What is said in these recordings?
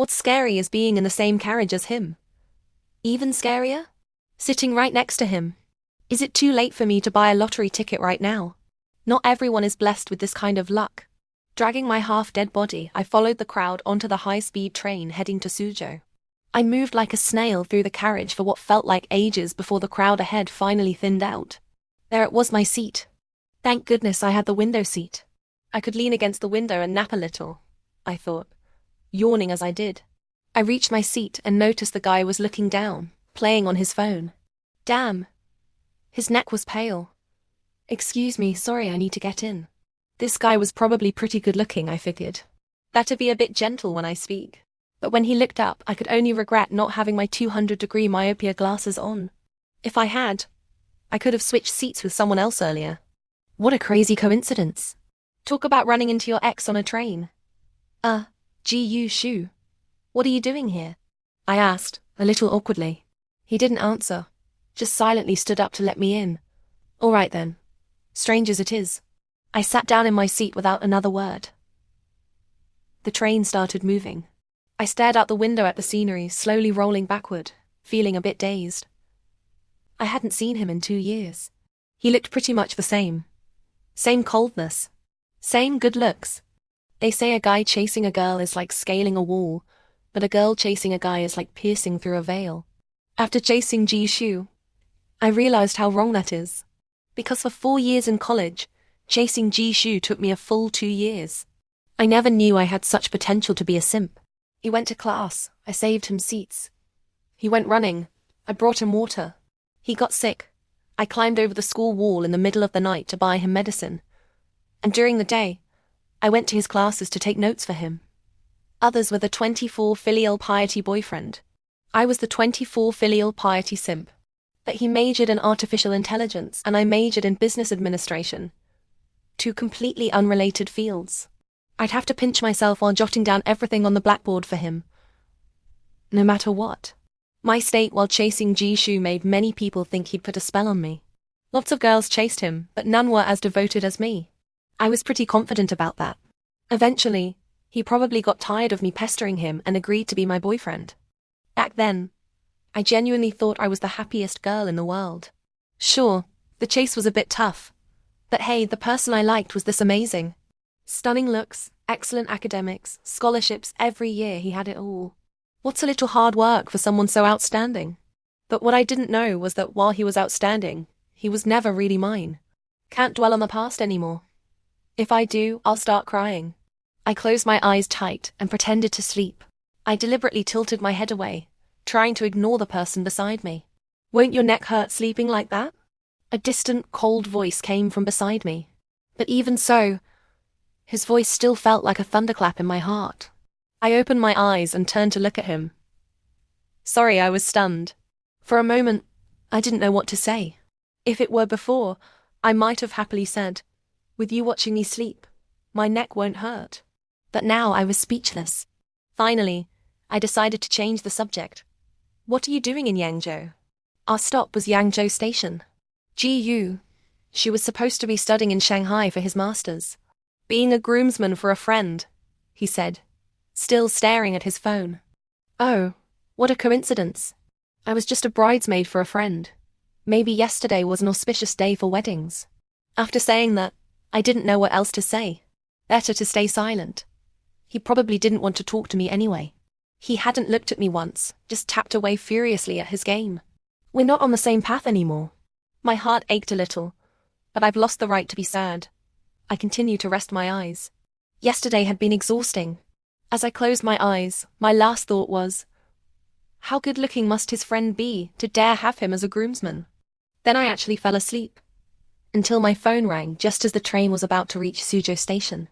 What's scary is being in the same carriage as him. Even scarier? Sitting right next to him. Is it too late for me to buy a lottery ticket right now? Not everyone is blessed with this kind of luck. Dragging my half-dead body, I followed the crowd onto the high-speed train heading to Suzhou. I moved like a snail through the carriage for what felt like ages before the crowd ahead finally thinned out. There it was, my seat. Thank goodness I had the window seat. I could lean against the window and nap a little, I thought, yawning as I did. I reached my seat and noticed the guy was looking down, playing on his phone. Damn. His neck was pale. Excuse me, sorry, I need to get in. This guy was probably pretty good looking, I figured. Better be a bit gentle when I speak. But when he looked up, I could only regret not having my 200-degree myopia glasses on. If I had, I could have switched seats with someone else earlier. What a crazy coincidence. Talk about running into your ex on a train. Gu Shu. What are you doing here? I asked, a little awkwardly. He didn't answer, just silently stood up to let me in. All right then. Strange as it is. I sat down in my seat without another word. The train started moving. I stared out the window at the scenery, slowly rolling backward, feeling a bit dazed. I hadn't seen him in 2 years. He looked pretty much the same. Same coldness. Same good looks. They say a guy chasing a girl is like scaling a wall, but a girl chasing a guy is like piercing through a veil. After chasing Ji Shu, I realized how wrong that is. Because for 4 years in college, chasing Ji Shu took me a full 2 years. I never knew I had such potential to be a simp. He went to class, I saved him seats. He went running, I brought him water. He got sick, I climbed over the school wall in the middle of the night to buy him medicine. And during the day, I went to his classes to take notes for him. Others were the 24 filial piety boyfriend. I was the 24 filial piety simp. But he majored in artificial intelligence and I majored in business administration. 2 completely unrelated fields. I'd have to pinch myself while jotting down everything on the blackboard for him. No matter what. My state while chasing Ji Shu made many people think he'd put a spell on me. Lots of girls chased him, but none were as devoted as me. I was pretty confident about that. Eventually, he probably got tired of me pestering him and agreed to be my boyfriend. Back then, I genuinely thought I was the happiest girl in the world. Sure, the chase was a bit tough. But hey, the person I liked was this amazing. Stunning looks, excellent academics, scholarships, every year he had it all. What's a little hard work for someone so outstanding? But what I didn't know was that while he was outstanding, he was never really mine. Can't dwell on the past anymore. If I do, I'll start crying. I closed my eyes tight and pretended to sleep. I deliberately tilted my head away, trying to ignore the person beside me. Won't your neck hurt sleeping like that? A distant, cold voice came from beside me. But even so, his voice still felt like a thunderclap in my heart. I opened my eyes and turned to look at him. Sorry, I was stunned. For a moment, I didn't know what to say. If it were before, I might have happily said, with you watching me sleep, my neck won't hurt. But now I was speechless. Finally, I decided to change the subject. What are you doing in Yangzhou? Our stop was Yangzhou Station. Gu. She was supposed to be studying in Shanghai for his master's. Being a groomsman for a friend, he said, still staring at his phone. Oh, what a coincidence. I was just a bridesmaid for a friend. Maybe yesterday was an auspicious day for weddings. After saying that, I didn't know what else to say. Better to stay silent. He probably didn't want to talk to me anyway. He hadn't looked at me once, just tapped away furiously at his game. We're not on the same path anymore. My heart ached a little, but I've lost the right to be sad. I continued to rest my eyes. Yesterday had been exhausting. As I closed my eyes, my last thought was, how good-looking must his friend be to dare have him as a groomsman? Then I actually fell asleep. Until my phone rang just as the train was about to reach Suzhou Station.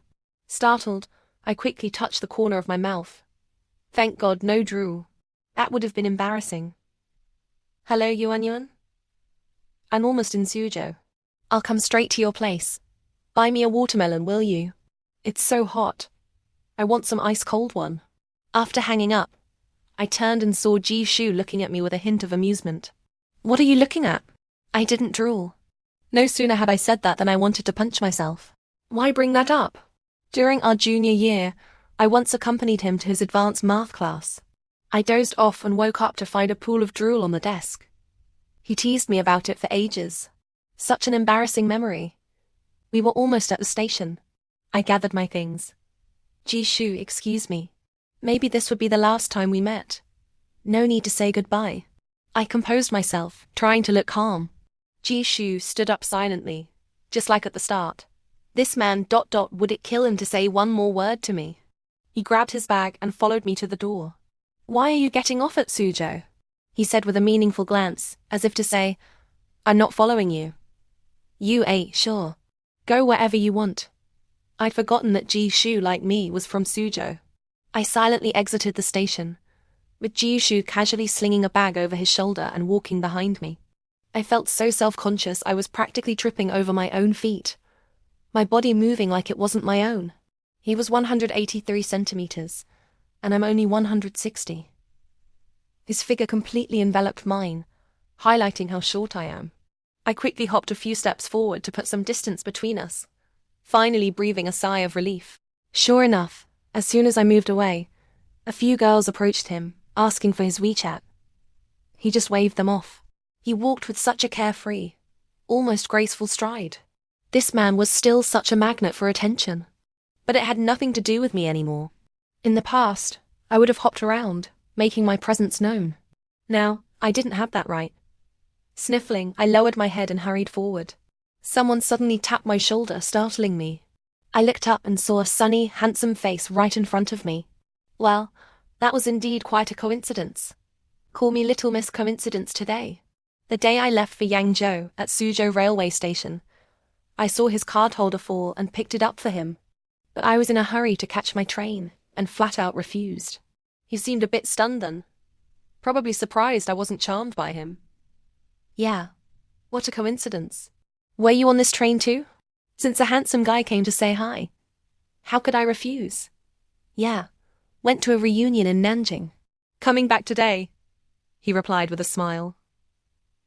Startled, I quickly touched the corner of my mouth. Thank God, no drool. That would have been embarrassing. Hello, Yuan? I'm almost in Suzhou. I'll come straight to your place. Buy me a watermelon, will you? It's so hot. I want some ice-cold one. After hanging up, I turned and saw Ji Shu looking at me with a hint of amusement. What are you looking at? I didn't drool. No sooner had I said that than I wanted to punch myself. Why bring that up? During our junior year, I once accompanied him to his advanced math class. I dozed off and woke up to find a pool of drool on the desk. He teased me about it for ages. Such an embarrassing memory. We were almost at the station. I gathered my things. Jishu, excuse me. Maybe this would be the last time we met. No need to say goodbye. I composed myself, trying to look calm. Jishu stood up silently, just like at the start. This man ... would it kill him to say one more word to me? He grabbed his bag and followed me to the door. Why are you getting off at Suzhou? He said with a meaningful glance, as if to say, I'm not following you. You ain't sure. Go wherever you want. I'd forgotten that Jishu, like me, was from Suzhou. I silently exited the station, with Jishu casually slinging a bag over his shoulder and walking behind me. I felt so self-conscious I was practically tripping over my own feet, my body moving like it wasn't my own. He was 183 centimeters, and I'm only 160. His figure completely enveloped mine, highlighting how short I am. I quickly hopped a few steps forward to put some distance between us, finally breathing a sigh of relief. Sure enough, as soon as I moved away, a few girls approached him, asking for his WeChat. He just waved them off. He walked with such a carefree, almost graceful stride. This man was still such a magnet for attention. But it had nothing to do with me anymore. In the past, I would have hopped around, making my presence known. Now, I didn't have that right. Sniffling, I lowered my head and hurried forward. Someone suddenly tapped my shoulder, startling me. I looked up and saw a sunny, handsome face right in front of me. Well, that was indeed quite a coincidence. Call me Little Miss Coincidence today. The day I left for Yangzhou at Suzhou railway station, I saw his card holder fall and picked it up for him. But I was in a hurry to catch my train and flat out refused. He seemed a bit stunned then. Probably surprised I wasn't charmed by him. Yeah, what a coincidence. Were you on this train too? Since a handsome guy came to say hi. How could I refuse? Yeah, went to a reunion in Nanjing. Coming back today, he replied with a smile.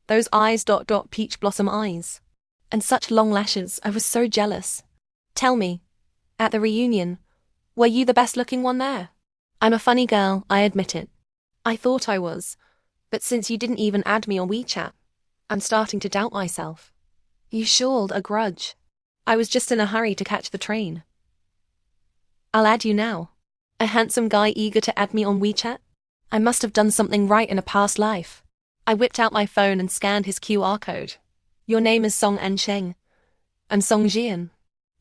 Those eyes ... peach blossom eyes. And such long lashes, I was so jealous. Tell me, at the reunion, were you the best looking one there? I'm a funny girl, I admit it. I thought I was, but since you didn't even add me on WeChat, I'm starting to doubt myself. You shouldered a grudge. I was just in a hurry to catch the train. I'll add you now. A handsome guy eager to add me on WeChat? I must have done something right in a past life. I whipped out my phone and scanned his QR code. Your name is Song Ansheng. I'm Song Jian.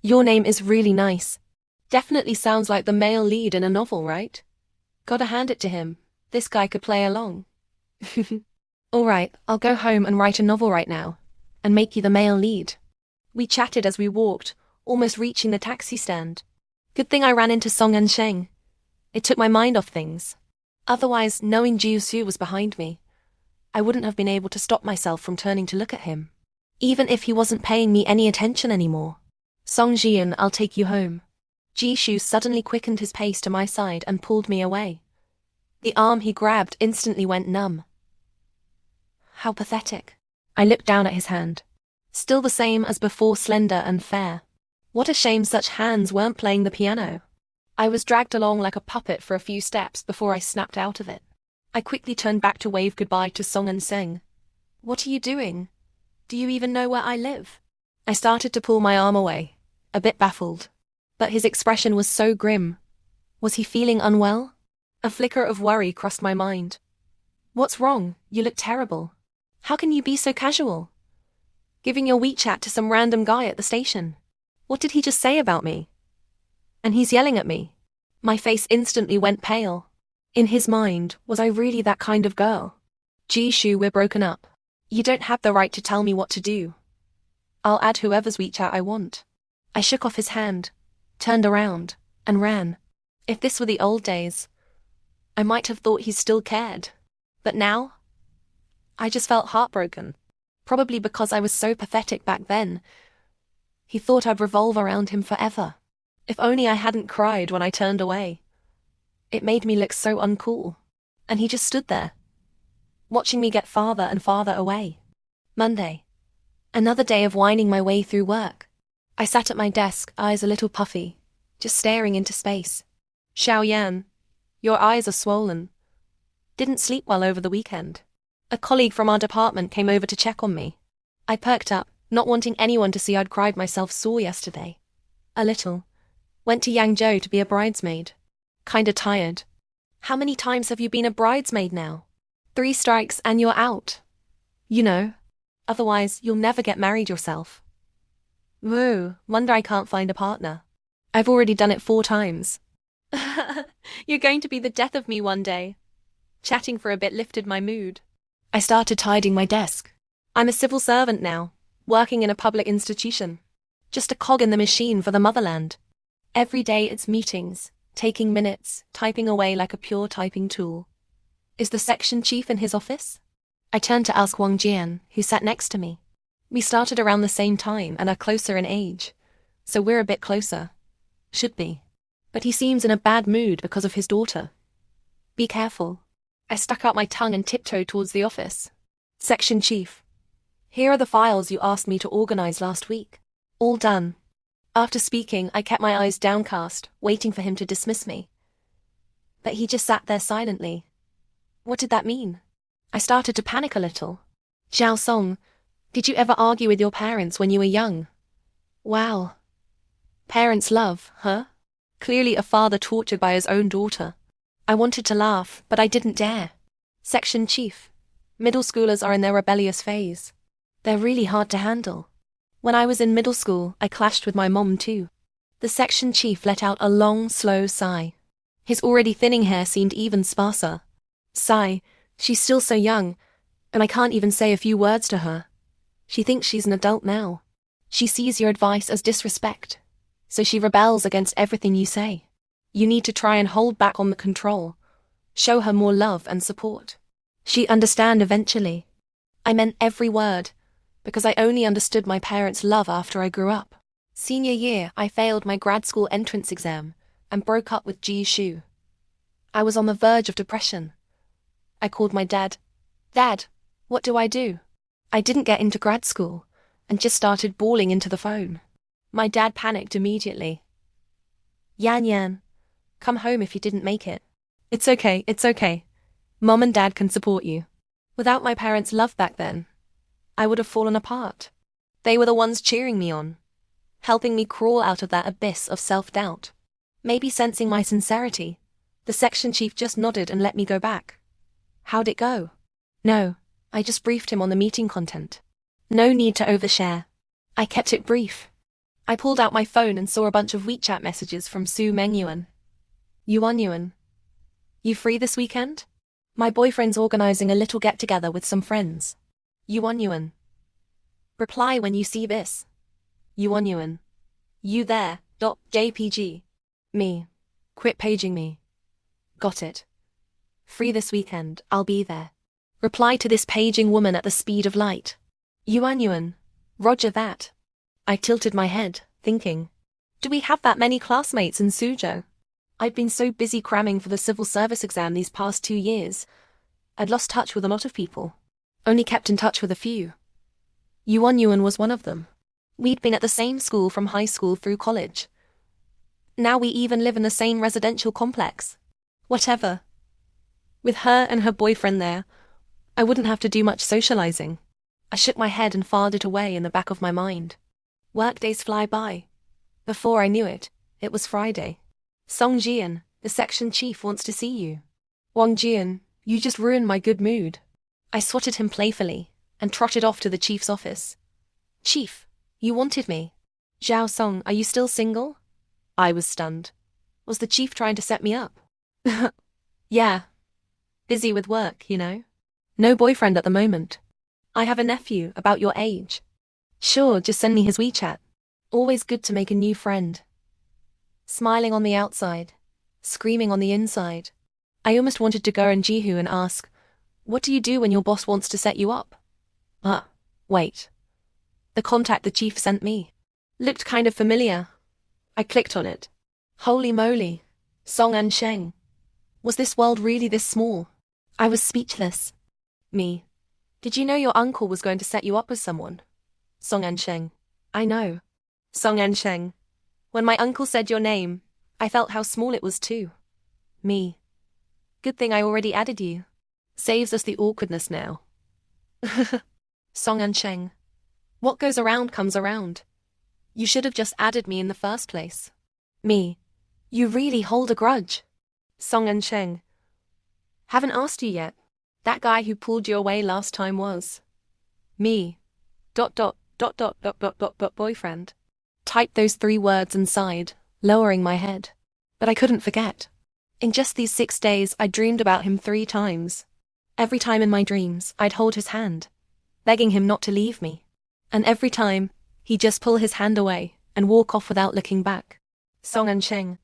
Your name is really nice. Definitely sounds like the male lead in a novel, right? Gotta hand it to him. This guy could play along. Alright, I'll go home and write a novel right now, and make you the male lead. We chatted as we walked, almost reaching the taxi stand. Good thing I ran into Song Ansheng. It took my mind off things. Otherwise, knowing Jiu Su was behind me, I wouldn't have been able to stop myself from turning to look at him. Even if he wasn't paying me any attention anymore. Song Jian, I'll take you home. Jishu suddenly quickened his pace to my side and pulled me away. The arm he grabbed instantly went numb. How pathetic. I looked down at his hand. Still the same as before, slender and fair. What a shame such hands weren't playing the piano. I was dragged along like a puppet for a few steps before I snapped out of it. I quickly turned back to wave goodbye to Song Ansheng. What are you doing? Do you even know where I live? I started to pull my arm away, a bit baffled. But his expression was so grim. Was he feeling unwell? A flicker of worry crossed my mind. What's wrong? You look terrible. How can you be so casual? Giving your WeChat to some random guy at the station. What did he just say about me? And he's yelling at me. My face instantly went pale. In his mind, was I really that kind of girl? Jishu, we're broken up. You don't have the right to tell me what to do. I'll add whoever's WeChat I want. I shook off his hand, turned around, and ran. If this were the old days, I might have thought he still cared. But now, I just felt heartbroken. Probably because I was so pathetic back then. He thought I'd revolve around him forever. If only I hadn't cried when I turned away. It made me look so uncool. And he just stood there, watching me get farther and farther away. Monday. Another day of winding my way through work. I sat at my desk, eyes a little puffy, just staring into space. Xiao Yan, your eyes are swollen. Didn't sleep well over the weekend. A colleague from our department came over to check on me. I perked up, not wanting anyone to see I'd cried myself sore yesterday. A little. Went to Yangzhou to be a bridesmaid. Kinda tired. How many times have you been a bridesmaid now? 3 strikes and you're out. You know. Otherwise, you'll never get married yourself. Whoa, wonder I can't find a partner. I've already done it 4 times. You're going to be the death of me one day. Chatting for a bit lifted my mood. I started tidying my desk. I'm a civil servant now, working in a public institution. Just a cog in the machine for the motherland. Every day it's meetings, taking minutes, typing away like a pure typing tool. Is the section chief in his office? I turned to ask Wang Jian, who sat next to me. We started around the same time and are closer in age, so we're a bit closer. Should be. But he seems in a bad mood because of his daughter. Be careful. I stuck out my tongue and tiptoed towards the office. Section chief. Here are the files you asked me to organize last week. All done. After speaking, I kept my eyes downcast, waiting for him to dismiss me. But he just sat there silently. What did that mean? I started to panic a little. Zhao Song, did you ever argue with your parents when you were young? Wow. Parents' love, huh? Clearly a father tortured by his own daughter. I wanted to laugh, but I didn't dare. Section chief. Middle schoolers are in their rebellious phase. They're really hard to handle. When I was in middle school, I clashed with my mom too. The section chief let out a long, slow sigh. His already thinning hair seemed even sparser. Sigh, she's still so young, and I can't even say a few words to her. She thinks she's an adult now. She sees your advice as disrespect, so she rebels against everything you say. You need to try and hold back on the control. Show her more love and support. She'd understand eventually. I meant every word, because I only understood my parents' love after I grew up. Senior year, I failed my grad school entrance exam and broke up with Ji Shu. I was on the verge of depression. I called my dad. Dad, what do I do? I didn't get into grad school and just started bawling into the phone. My dad panicked immediately. Yan Yan, come home if you didn't make it. It's okay, it's okay. Mom and Dad can support you. Without my parents' love back then, I would have fallen apart. They were the ones cheering me on, helping me crawl out of that abyss of self-doubt. Maybe sensing my sincerity, the section chief just nodded and let me go back. How'd it go? No, I just briefed him on the meeting content. No need to overshare. I kept it brief. I pulled out my phone and saw a bunch of WeChat messages from Su Mengyuan. Yuan, you free this weekend? My boyfriend's organizing a little get-together with some friends. Yuan. Reply when you see this. Yuan. You there, .jpg. Me. Quit paging me. Got it. Free this weekend, I'll be there. Reply to this paging woman at the speed of light. Yuan. Roger that. I tilted my head, thinking. Do we have that many classmates in Suzhou? I'd been so busy cramming for the civil service exam these past 2 years. I'd lost touch with a lot of people. Only kept in touch with a few. Yuan was one of them. We'd been at the same school from high school through college. Now we even live in the same residential complex. Whatever. With her and her boyfriend there, I wouldn't have to do much socializing. I shook my head and filed it away in the back of my mind. Workdays fly by. Before I knew it, it was Friday. Song Jian, the section chief wants to see you. Wang Jian, you just ruined my good mood. I swatted him playfully and trotted off to the chief's office. Chief, you wanted me. Zhao Song, are you still single? I was stunned. Was the chief trying to set me up? Yeah. Busy with work, you know. No boyfriend at the moment. I have a nephew about your age. Sure, just send me his WeChat. Always good to make a new friend. Smiling on the outside, screaming on the inside. I almost wanted to go and Jihu and ask, what do you do when your boss wants to set you up? Wait. The contact the chief sent me looked kind of familiar. I clicked on it. Holy moly. Song and Sheng. Was this world really this small? I was speechless. Me. Did you know your uncle was going to set you up with someone? Song and Sheng. I know. Song and Sheng. When my uncle said your name, I felt how small it was too. Me. Good thing I already added you. Saves us the awkwardness now. Song and Sheng. What goes around comes around. You should have just added me in the first place. Me. You really hold a grudge. Song and Sheng. Haven't asked you yet. That guy who pulled you away last time was me. Boyfriend. Typed those 3 words and sighed, lowering my head. But I couldn't forget. In just these 6 days, I dreamed about him 3 times. Every time in my dreams, I'd hold his hand, begging him not to leave me. And every time, he'd just pull his hand away and walk off without looking back. Song and Sheng.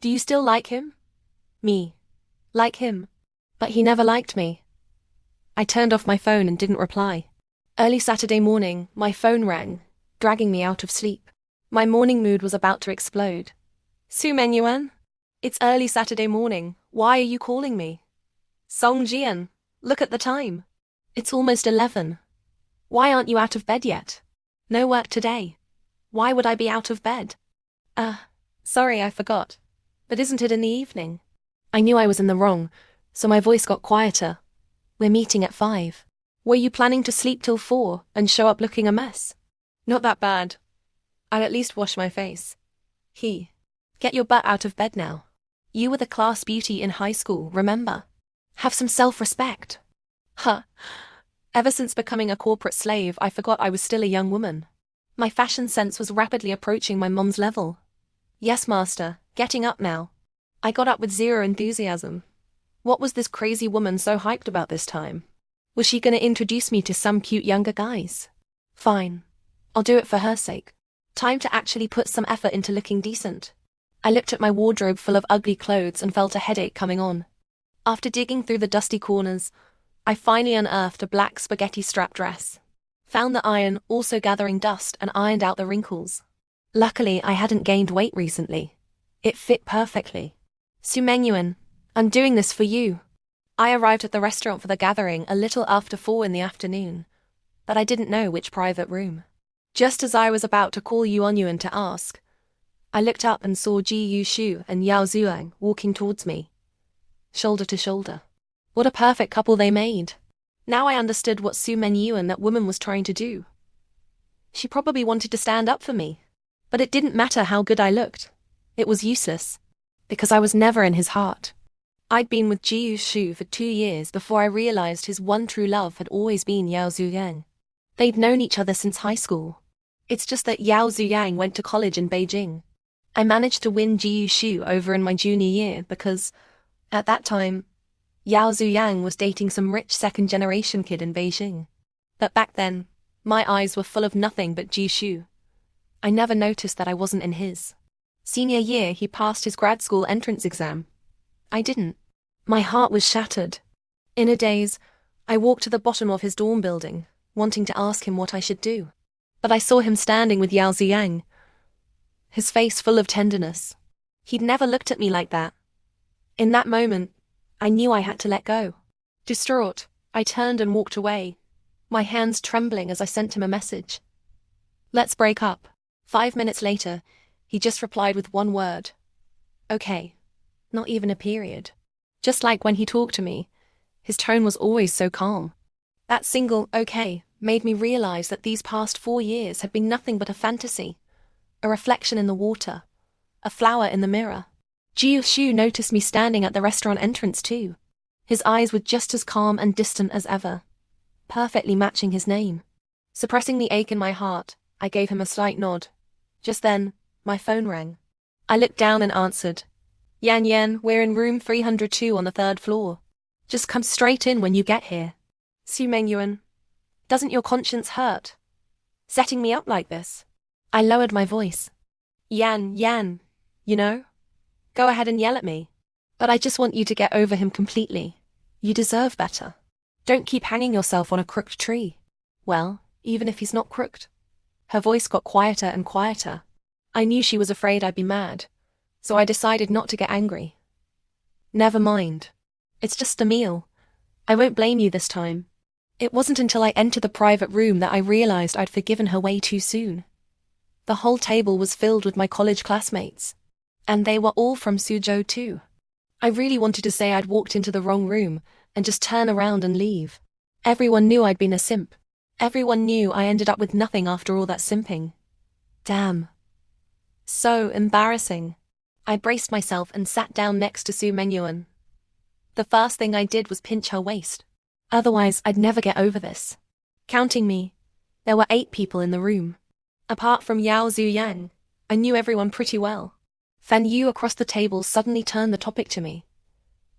Do you still like him? Me. Like him. But he never liked me. I turned off my phone and didn't reply. Early Saturday morning, my phone rang, dragging me out of sleep. My morning mood was about to explode. Su Menyuan? It's early Saturday morning. Why are you calling me? Song Jian, look at the time. It's almost 11. Why aren't you out of bed yet? No work today. Why would I be out of bed? Sorry, I forgot. But isn't it in the evening? I knew I was in the wrong, so my voice got quieter. We're meeting at 5. Were you planning to sleep till 4 and show up looking a mess? Not that bad. I'll at least wash my face. Get your butt out of bed now. You were the class beauty in high school, remember? Have some self-respect. Ever since becoming a corporate slave, I forgot I was still a young woman. My fashion sense was rapidly approaching my mom's level. Yes, master, getting up now. I got up with 0 enthusiasm. What was this crazy woman so hyped about this time? Was she gonna introduce me to some cute younger guys? Fine. I'll do it for her sake. Time to actually put some effort into looking decent. I looked at my wardrobe full of ugly clothes and felt a headache coming on. After digging through the dusty corners, I finally unearthed a black spaghetti strap dress. Found the iron, also gathering dust, and ironed out the wrinkles. Luckily, I hadn't gained weight recently. It fit perfectly. Su Menyuan, I'm doing this for you. I arrived at the restaurant for the gathering a little after 4 in the afternoon, but I didn't know which private room. Just as I was about to call Yuanyuan to ask, I looked up and saw Ji Yushu and Yao Zuang walking towards me, shoulder to shoulder. What a perfect couple they made. Now I understood what Su Menyuan, that woman, was trying to do. She probably wanted to stand up for me, but it didn't matter how good I looked. It was useless, because I was never in his heart. I'd been with Ji Yushu for 2 years before I realized his one true love had always been Yao Zuyang. They'd known each other since high school. It's just that Yao Zuyang went to college in Beijing. I managed to win Ji Yushu over in my junior year because, at that time, Yao Zuyang was dating some rich second-generation kid in Beijing. But back then, my eyes were full of nothing but Ji Yushu. I never noticed that I wasn't in his. Senior year, he passed his grad school entrance exam. I didn't. My heart was shattered. In a daze, I walked to the bottom of his dorm building, wanting to ask him what I should do. But I saw him standing with Yao Ziyang, his face full of tenderness. He'd never looked at me like that. In that moment, I knew I had to let go. Distraught, I turned and walked away, my hands trembling as I sent him a message. Let's break up. 5 minutes later, he just replied with one word. Okay. Not even a period. Just like when he talked to me, his tone was always so calm. That single okay made me realize that these past 4 years had been nothing but a fantasy, a reflection in the water, a flower in the mirror. Ji Yushu noticed me standing at the restaurant entrance too. His eyes were just as calm and distant as ever, perfectly matching his name. Suppressing the ache in my heart, I gave him a slight nod. Just then, my phone rang. I looked down and answered. Yan Yan, we're in room 302 on the 3rd floor. Just come straight in when you get here. Su Menyuan, doesn't your conscience hurt? Setting me up like this? I lowered my voice. Yan, you know? Go ahead and yell at me. But I just want you to get over him completely. You deserve better. Don't keep hanging yourself on a crooked tree. Well, even if he's not crooked. Her voice got quieter and quieter. I knew she was afraid I'd be mad, so I decided not to get angry. Never mind. It's just a meal. I won't blame you this time. It wasn't until I entered the private room that I realized I'd forgiven her way too soon. The whole table was filled with my college classmates. And they were all from Suzhou too. I really wanted to say I'd walked into the wrong room and just turn around and leave. Everyone knew I'd been a simp. Everyone knew I ended up with nothing after all that simping. Damn. So embarrassing. I braced myself and sat down next to Su Menyuan. The first thing I did was pinch her waist. Otherwise, I'd never get over this. Counting me, there were 8 people in the room. Apart from Yao Zuyang, I knew everyone pretty well. Fan Yu across the table suddenly turned the topic to me.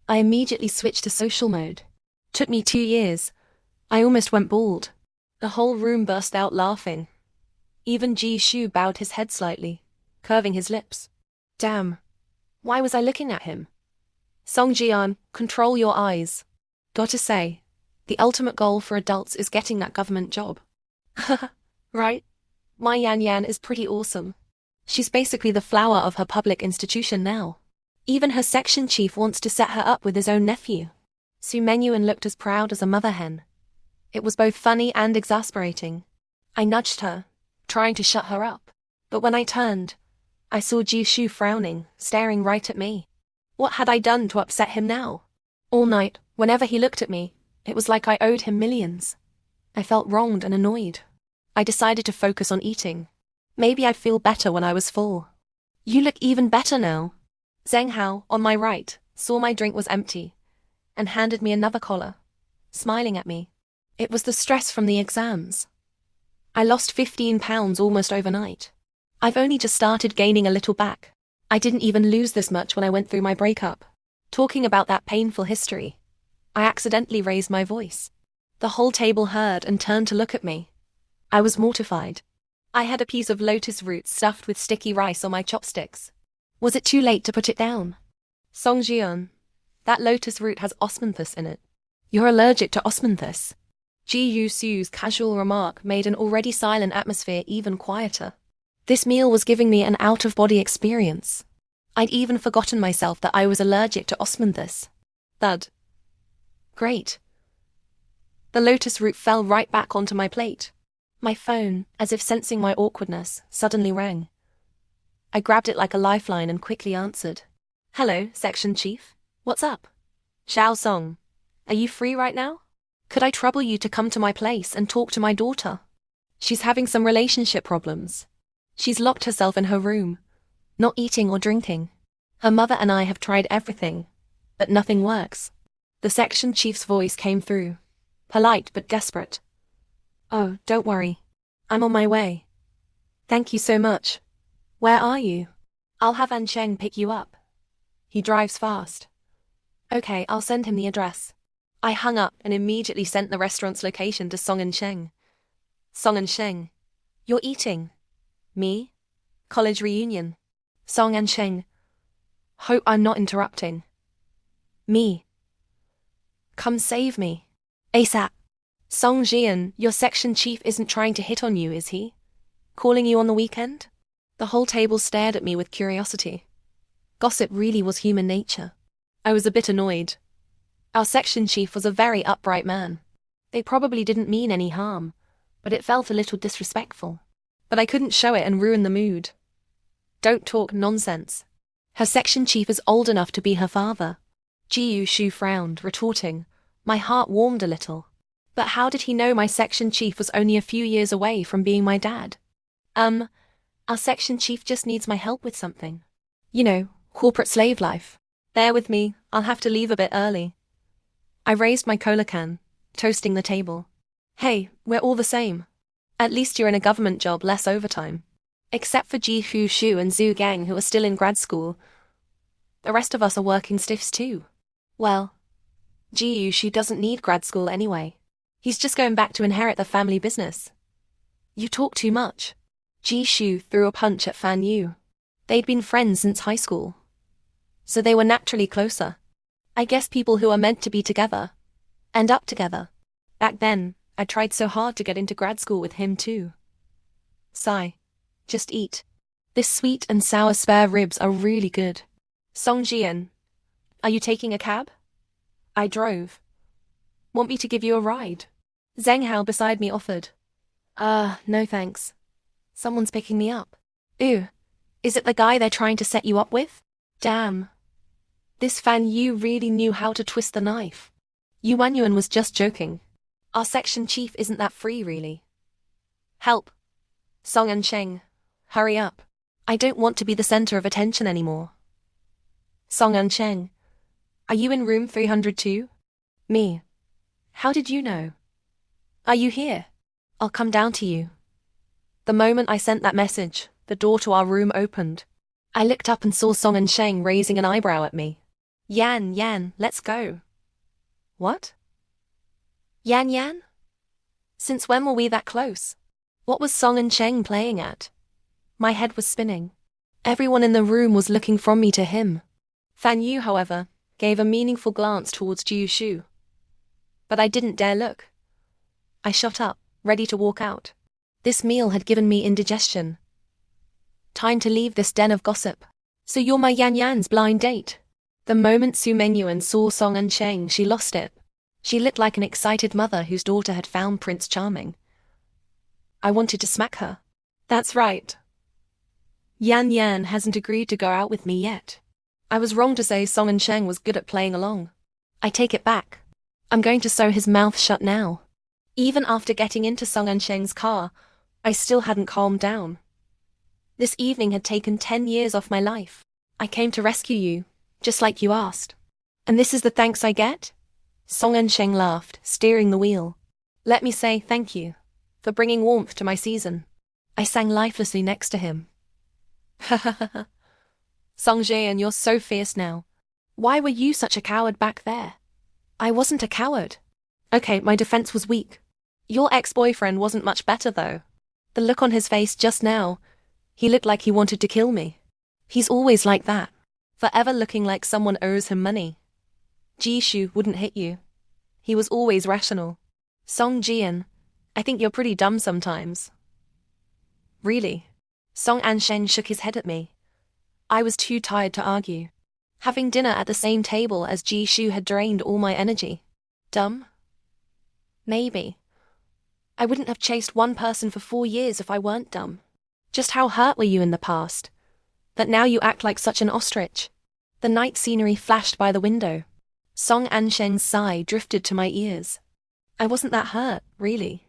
I immediately switched to social mode. Took me 2 years. I almost went bald. The whole room burst out laughing. Even Ji Shu bowed his head slightly, curving his lips. Damn. Why was I looking at him? Song Jian, control your eyes. Gotta say, the ultimate goal for adults is getting that government job. Right? My Yan Yan is pretty awesome. She's basically the flower of her public institution now. Even her section chief wants to set her up with his own nephew. Su Menyuan looked as proud as a mother hen. It was both funny and exasperating. I nudged her, trying to shut her up. But when I turned, I saw Ji Shu frowning, staring right at me. What had I done to upset him now? All night, whenever he looked at me, it was like I owed him millions. I felt wronged and annoyed. I decided to focus on eating. Maybe I'd feel better when I was full. You look even better now. Zheng Hao, on my right, saw my drink was empty, and handed me another collar, smiling at me. It was the stress from the exams. I lost 15 pounds almost overnight. I've only just started gaining a little back. I didn't even lose this much when I went through my breakup. Talking about that painful history, I accidentally raised my voice. The whole table heard and turned to look at me. I was mortified. I had a piece of lotus root stuffed with sticky rice on my chopsticks. Was it too late to put it down? Song Jian, that lotus root has osmanthus in it. You're allergic to osmanthus. Ji Yu Su's casual remark made an already silent atmosphere even quieter. This meal was giving me an out-of-body experience. I'd even forgotten myself that I was allergic to osmanthus. Thud. Great. The lotus root fell right back onto my plate. My phone, as if sensing my awkwardness, suddenly rang. I grabbed it like a lifeline and quickly answered. Hello, Section Chief. What's up? Xiao Song. Are you free right now? Could I trouble you to come to my place and talk to my daughter? She's having some relationship problems. She's locked herself in her room, not eating or drinking. Her mother and I have tried everything, but nothing works. The section chief's voice came through, polite but desperate. Oh, don't worry. I'm on my way. Thank you so much. Where are you? I'll have An Sheng pick you up. He drives fast. Okay, I'll send him the address. I hung up and immediately sent the restaurant's location to Song and Sheng. Song and Sheng. You're eating. Me? College reunion. Song and Sheng. Hope I'm not interrupting. Me. Come save me. ASAP. Song Jian, your section chief isn't trying to hit on you, is he? Calling you on the weekend? The whole table stared at me with curiosity. Gossip really was human nature. I was a bit annoyed. Our section chief was a very upright man. They probably didn't mean any harm, but it felt a little disrespectful. But I couldn't show it and ruin the mood. Don't talk nonsense. Her section chief is old enough to be her father. Ji Yu Shu frowned, retorting. My heart warmed a little. But how did he know my section chief was only a few years away from being my dad? Our section chief just needs my help with something. You know, corporate slave life. Bear with me, I'll have to leave a bit early. I raised my cola can, toasting the table. Hey, we're all the same. At least you're in a government job, less overtime. Except for Ji Hu Shu and Zhu Gang, who are still in grad school. The rest of us are working stiffs too. Well, Ji Yu Shu doesn't need grad school anyway. He's just going back to inherit the family business. You talk too much. Ji Shu threw a punch at Fan Yu. They'd been friends since high school, so they were naturally closer. I guess people who are meant to be together end up together. Back then, I tried so hard to get into grad school with him too. Sigh. Just eat. This sweet and sour spare ribs are really good. Song Jian, are you taking a cab? I drove. Want me to give you a ride? Zheng Hao beside me offered. No thanks. Someone's picking me up. Ew. Is it the guy they're trying to set you up with? Damn. This Fan Yu really knew how to twist the knife. Yu Wanyuan was just joking. Our section chief isn't that free, really. Help. Song and Sheng. Hurry up. I don't want to be the center of attention anymore. Song and Sheng. Are you in room 302? Me. How did you know? Are you here? I'll come down to you. The moment I sent that message, the door to our room opened. I looked up and saw Song and Sheng raising an eyebrow at me. Yan, let's go. What? Yan? Since when were we that close? What was Song and Sheng playing at? My head was spinning. Everyone in the room was looking from me to him. Fan Yu, however, gave a meaningful glance towards Jiu Shu. But I didn't dare look. I shot up, ready to walk out. This meal had given me indigestion. Time to leave this den of gossip. So you're my Yan's blind date. The moment Su Mengyuan saw Song and Sheng, she lost it. She looked like an excited mother whose daughter had found Prince Charming. I wanted to smack her. That's right. Yan hasn't agreed to go out with me yet. I was wrong to say Song and Sheng was good at playing along. I take it back. I'm going to sew his mouth shut now. Even after getting into Song and Sheng's car, I still hadn't calmed down. This evening had taken 10 years off my life. I came to rescue you, just like you asked. And this is the thanks I get? Song and Sheng laughed, steering the wheel. Let me say thank you for bringing warmth to my season. I sang lifelessly next to him. Ha ha ha ha. Song Jian, you're so fierce now. Why were you such a coward back there? I wasn't a coward. Okay, my defense was weak. Your ex-boyfriend wasn't much better though. The look on his face just now, he looked like he wanted to kill me. He's always like that, forever looking like someone owes him money. Jishu wouldn't hit you. He was always rational. Song Jian, I think you're pretty dumb sometimes. Really? Song Anshen shook his head at me. I was too tired to argue. Having dinner at the same table as Jishu had drained all my energy. Dumb? Maybe. I wouldn't have chased one person for 4 years if I weren't dumb. Just how hurt were you in the past? That now you act like such an ostrich? The night scenery flashed by the window. Song Anshen's sigh drifted to my ears. I wasn't that hurt, really.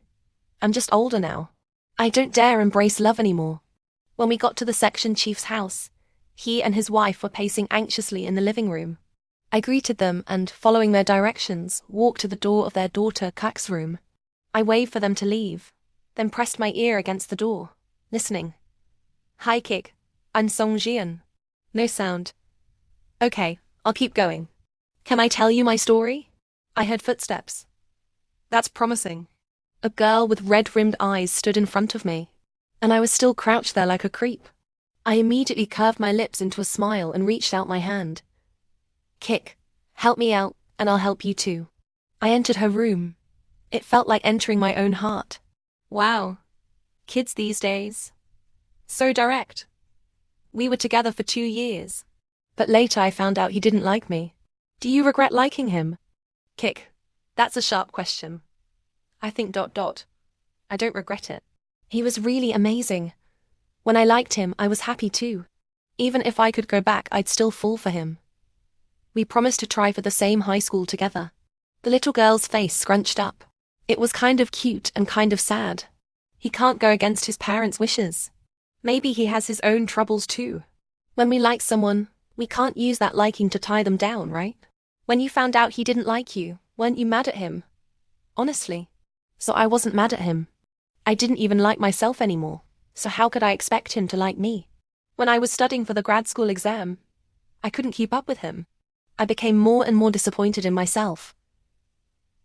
I'm just older now. I don't dare embrace love anymore. When we got to the section chief's house, he and his wife were pacing anxiously in the living room. I greeted them and, following their directions, walked to the door of their daughter Kak's room. I waved for them to leave, then pressed my ear against the door, listening. Hi Kik, I'm Song Jian. No sound. Okay, I'll keep going. Can I tell you my story? I heard footsteps. That's promising. A girl with red-rimmed eyes stood in front of me, and I was still crouched there like a creep. I immediately curved my lips into a smile and reached out my hand. Kik, help me out, and I'll help you too. I entered her room. It felt like entering my own heart. Wow. Kids these days. So direct. We were together for 2 years. But later I found out he didn't like me. Do you regret liking him? Kik, that's a sharp question. I think ... I don't regret it. He was really amazing. When I liked him, I was happy too. Even if I could go back, I'd still fall for him. We promised to try for the same high school together. The little girl's face scrunched up. It was kind of cute and kind of sad. He can't go against his parents' wishes. Maybe he has his own troubles too. When we like someone, we can't use that liking to tie them down, right? When you found out he didn't like you, weren't you mad at him? Honestly. So I wasn't mad at him. I didn't even like myself anymore, so how could I expect him to like me? When I was studying for the grad school exam, I couldn't keep up with him. I became more and more disappointed in myself.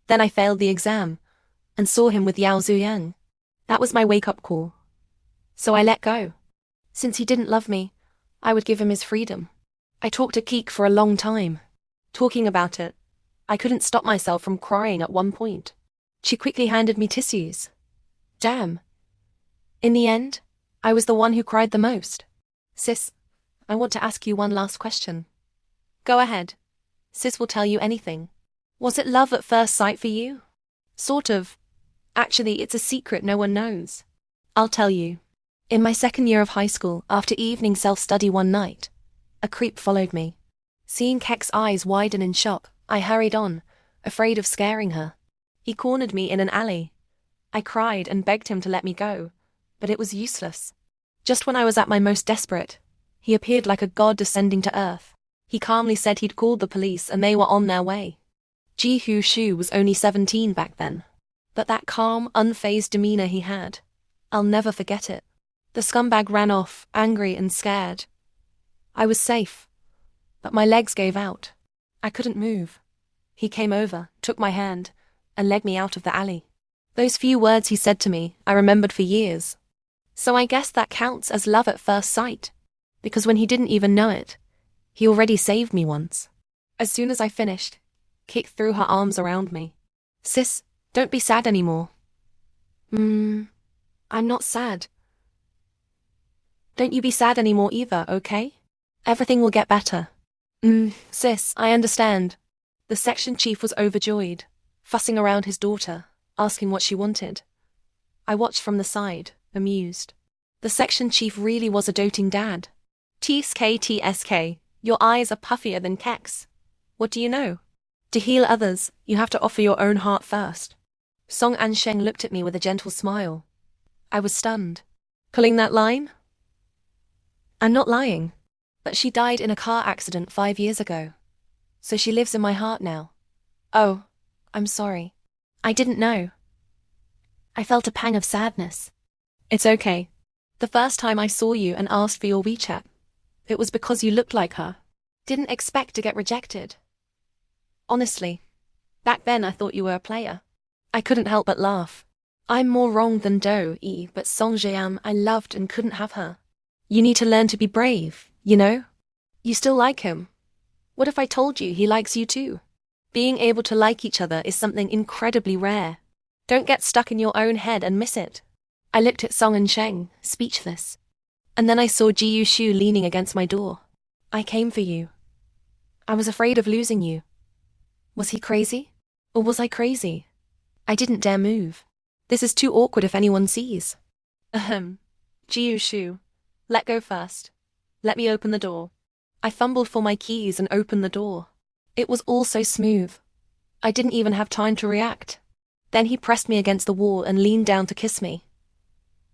Then I failed the exam, and saw him with Yao Zuyang. That was my wake-up call. So I let go. Since he didn't love me, I would give him his freedom. I talked to Keek for a long time. Talking about it, I couldn't stop myself from crying at one point. She quickly handed me tissues. Damn. In the end, I was the one who cried the most. Sis, I want to ask you one last question. Go ahead. Sis will tell you anything. Was it love at first sight for you? Sort of. Actually, it's a secret no one knows. I'll tell you. In my second year of high school, after evening self-study one night, a creep followed me. Seeing Kek's eyes widen in shock, I hurried on, afraid of scaring her. He cornered me in an alley. I cried and begged him to let me go, but it was useless. Just when I was at my most desperate, he appeared like a god descending to earth. He calmly said he'd called the police and they were on their way. Ji-hoo Shu was only 17 back then. But that calm, unfazed demeanor he had, I'll never forget it. The scumbag ran off, angry and scared. I was safe, but my legs gave out. I couldn't move. He came over, took my hand, and led me out of the alley. Those few words he said to me, I remembered for years. So I guess that counts as love at first sight, because when he didn't even know it, he already saved me once. As soon as I finished, Kik threw her arms around me. Sis, don't be sad anymore. I'm not sad. Don't you be sad anymore either, okay? Everything will get better. Sis, I understand. The section chief was overjoyed, fussing around his daughter, asking what she wanted. I watched from the side, amused. The section chief really was a doting dad. TSK, your eyes are puffier than Kek's. What do you know? To heal others, you have to offer your own heart first. Song An Sheng looked at me with a gentle smile. I was stunned. Pulling that line? I'm not lying. But she died in a car accident 5 years ago. So she lives in my heart now. Oh, I'm sorry. I didn't know. I felt a pang of sadness. It's okay. The first time I saw you and asked for your WeChat, it was because you looked like her. Didn't expect to get rejected. Honestly, back then I thought you were a player. I couldn't help but laugh. I'm more wrong than Do-e, but Song Jian I loved and couldn't have her. You need to learn to be brave, you know? You still like him. What if I told you he likes you too? Being able to like each other is something incredibly rare. Don't get stuck in your own head and miss it. I looked at Song and Sheng, speechless. And then I saw Ji-yu Shu leaning against my door. I came for you. I was afraid of losing you. Was he crazy? Or was I crazy? I didn't dare move. This is too awkward if anyone sees. Ji-yu Shu, let go first. Let me open the door. I fumbled for my keys and opened the door. It was all so smooth. I didn't even have time to react. Then he pressed me against the wall and leaned down to kiss me.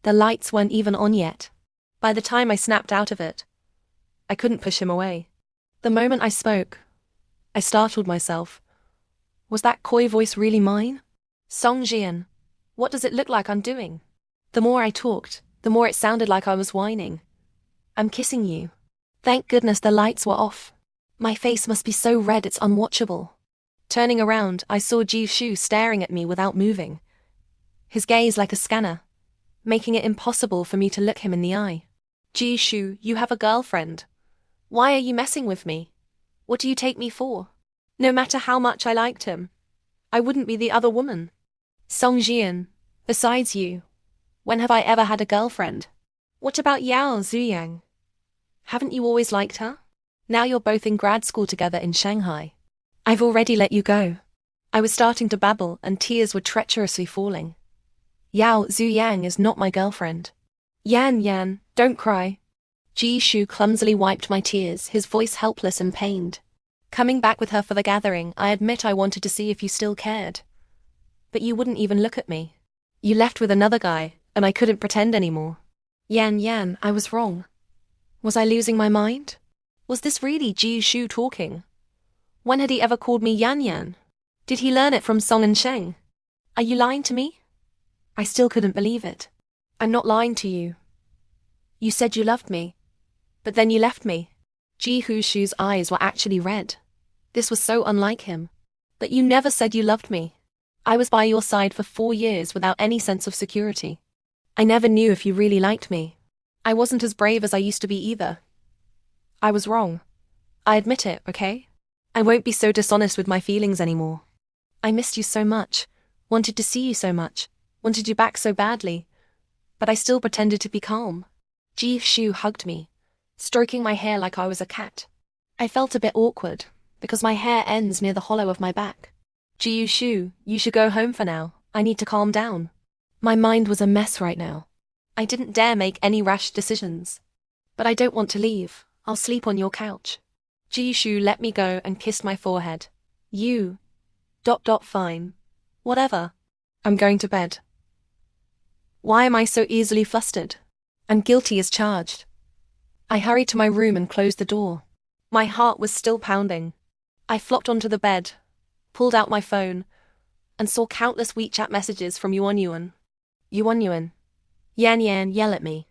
The lights weren't even on yet. By the time I snapped out of it, I couldn't push him away. The moment I spoke, I startled myself. Was that coy voice really mine? Song Jian, what does it look like I'm doing? The more I talked, the more it sounded like I was whining. I'm kissing you. Thank goodness the lights were off. My face must be so red it's unwatchable. Turning around, I saw Ji Shu staring at me without moving. His gaze like a scanner, making it impossible for me to look him in the eye. Ji Shu, you have a girlfriend. Why are you messing with me? What do you take me for? No matter how much I liked him, I wouldn't be the other woman. Song Jian, besides you, when have I ever had a girlfriend? What about Yao Zuyang? Haven't you always liked her? Now you're both in grad school together in Shanghai. I've already let you go. I was starting to babble and tears were treacherously falling. Yao Zuyang is not my girlfriend. Yan, don't cry. Ji Shu clumsily wiped my tears, his voice helpless and pained. Coming back with her for the gathering, I admit I wanted to see if you still cared. But you wouldn't even look at me. You left with another guy, and I couldn't pretend anymore. Yan, I was wrong. Was I losing my mind? Was this really Ji Shu talking? When had he ever called me Yan? Did he learn it from Song and Sheng? Are you lying to me? I still couldn't believe it. I'm not lying to you. You said you loved me, but then you left me. Ji-hoo Shu's eyes were actually red. This was so unlike him. But you never said you loved me. I was by your side for 4 years without any sense of security. I never knew if you really liked me. I wasn't as brave as I used to be either. I was wrong. I admit it, okay? I won't be so dishonest with my feelings anymore. I missed you so much, wanted to see you so much, wanted you back so badly, but I still pretended to be calm. Ji Shu hugged me, stroking my hair like I was a cat. I felt a bit awkward, because my hair ends near the hollow of my back. Ji Shu, you should go home for now. I need to calm down. My mind was a mess right now. I didn't dare make any rash decisions. But I don't want to leave. I'll sleep on your couch. Jishu let me go and kissed my forehead. You. Fine. Whatever. I'm going to bed. Why am I so easily flustered? I'm guilty as charged. I hurried to my room and closed the door. My heart was still pounding. I flopped onto the bed, pulled out my phone, and saw countless WeChat messages from Yuan Yuan. Yuan Yuan. Yan Yan yell at me.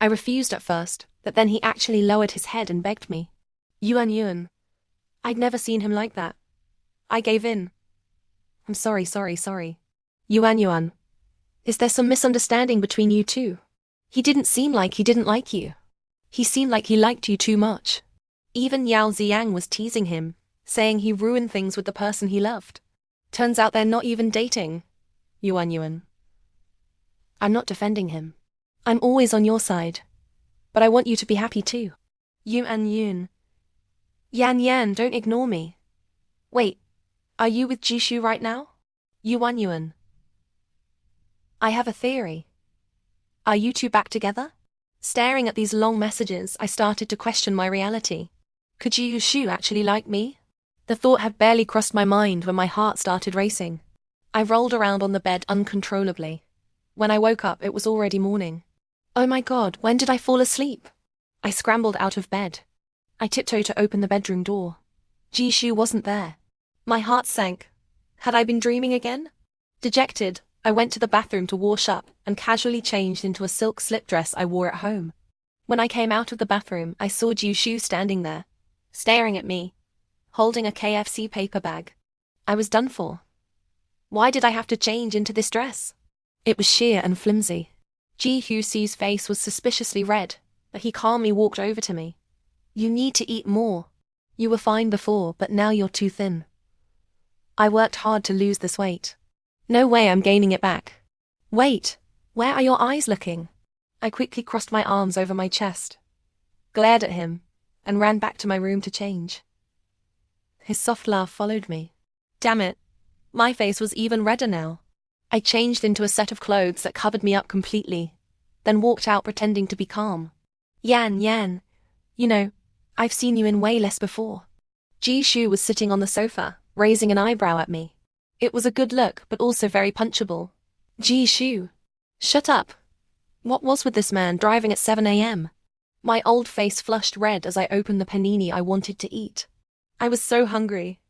I refused at first, but then he actually lowered his head and begged me. Yuan Yuan. I'd never seen him like that. I gave in. I'm sorry. Yuan Yuan. Is there some misunderstanding between you two? He didn't seem like he didn't like you. He seemed like he liked you too much. Even Yao Ziyang was teasing him, saying he ruined things with the person he loved. Turns out they're not even dating. Yuan Yuan. I'm not defending him. I'm always on your side. But I want you to be happy too. Yuan Yuan. Yan Yan, don't ignore me. Wait, are you with Jishu right now? Yuan Yuan. I have a theory. Are you two back together? Staring at these long messages, I started to question my reality. Could Jishu actually like me? The thought had barely crossed my mind when my heart started racing. I rolled around on the bed uncontrollably. When I woke up, it was already morning. Oh my God, when did I fall asleep? I scrambled out of bed. I tiptoed to open the bedroom door. Jishu wasn't there. My heart sank. Had I been dreaming again? Dejected, I went to the bathroom to wash up and casually changed into a silk slip dress I wore at home. When I came out of the bathroom, I saw Jishu standing there, staring at me, holding a KFC paper bag. I was done for. Why did I have to change into this dress? It was sheer and flimsy. Jishu's face was suspiciously red, but he calmly walked over to me. You need to eat more. You were fine before, but now you're too thin. I worked hard to lose this weight. No way I'm gaining it back. Wait, where are your eyes looking? I quickly crossed my arms over my chest, glared at him, and ran back to my room to change. His soft laugh followed me. Damn it, my face was even redder now. I changed into a set of clothes that covered me up completely, then walked out pretending to be calm. Yan Yan, you know, I've seen you in way less before. Jishu was sitting on the sofa, raising an eyebrow at me. It was a good look, but also very punchable. Jishu. Shut up. What was with this man driving at 7 a.m.? My old face flushed red as I opened the panini I wanted to eat. I was so hungry.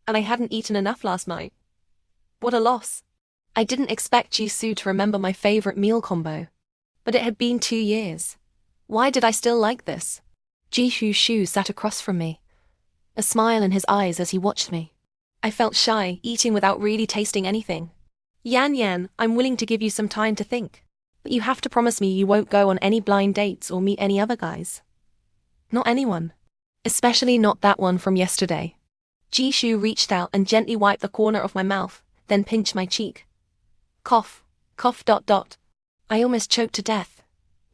And I hadn't eaten enough last night. What a loss. I didn't expect Jisoo to remember my favorite meal combo. But it had been 2 years. Why did I still like this? Jisoo sat across from me, a smile in his eyes as he watched me. I felt shy, eating without really tasting anything. Yan Yan, I'm willing to give you some time to think. But you have to promise me you won't go on any blind dates or meet any other guys. Not anyone. Especially not that one from yesterday. Jisoo reached out and gently wiped the corner of my mouth, then pinched my cheek. Cough. I almost choked to death.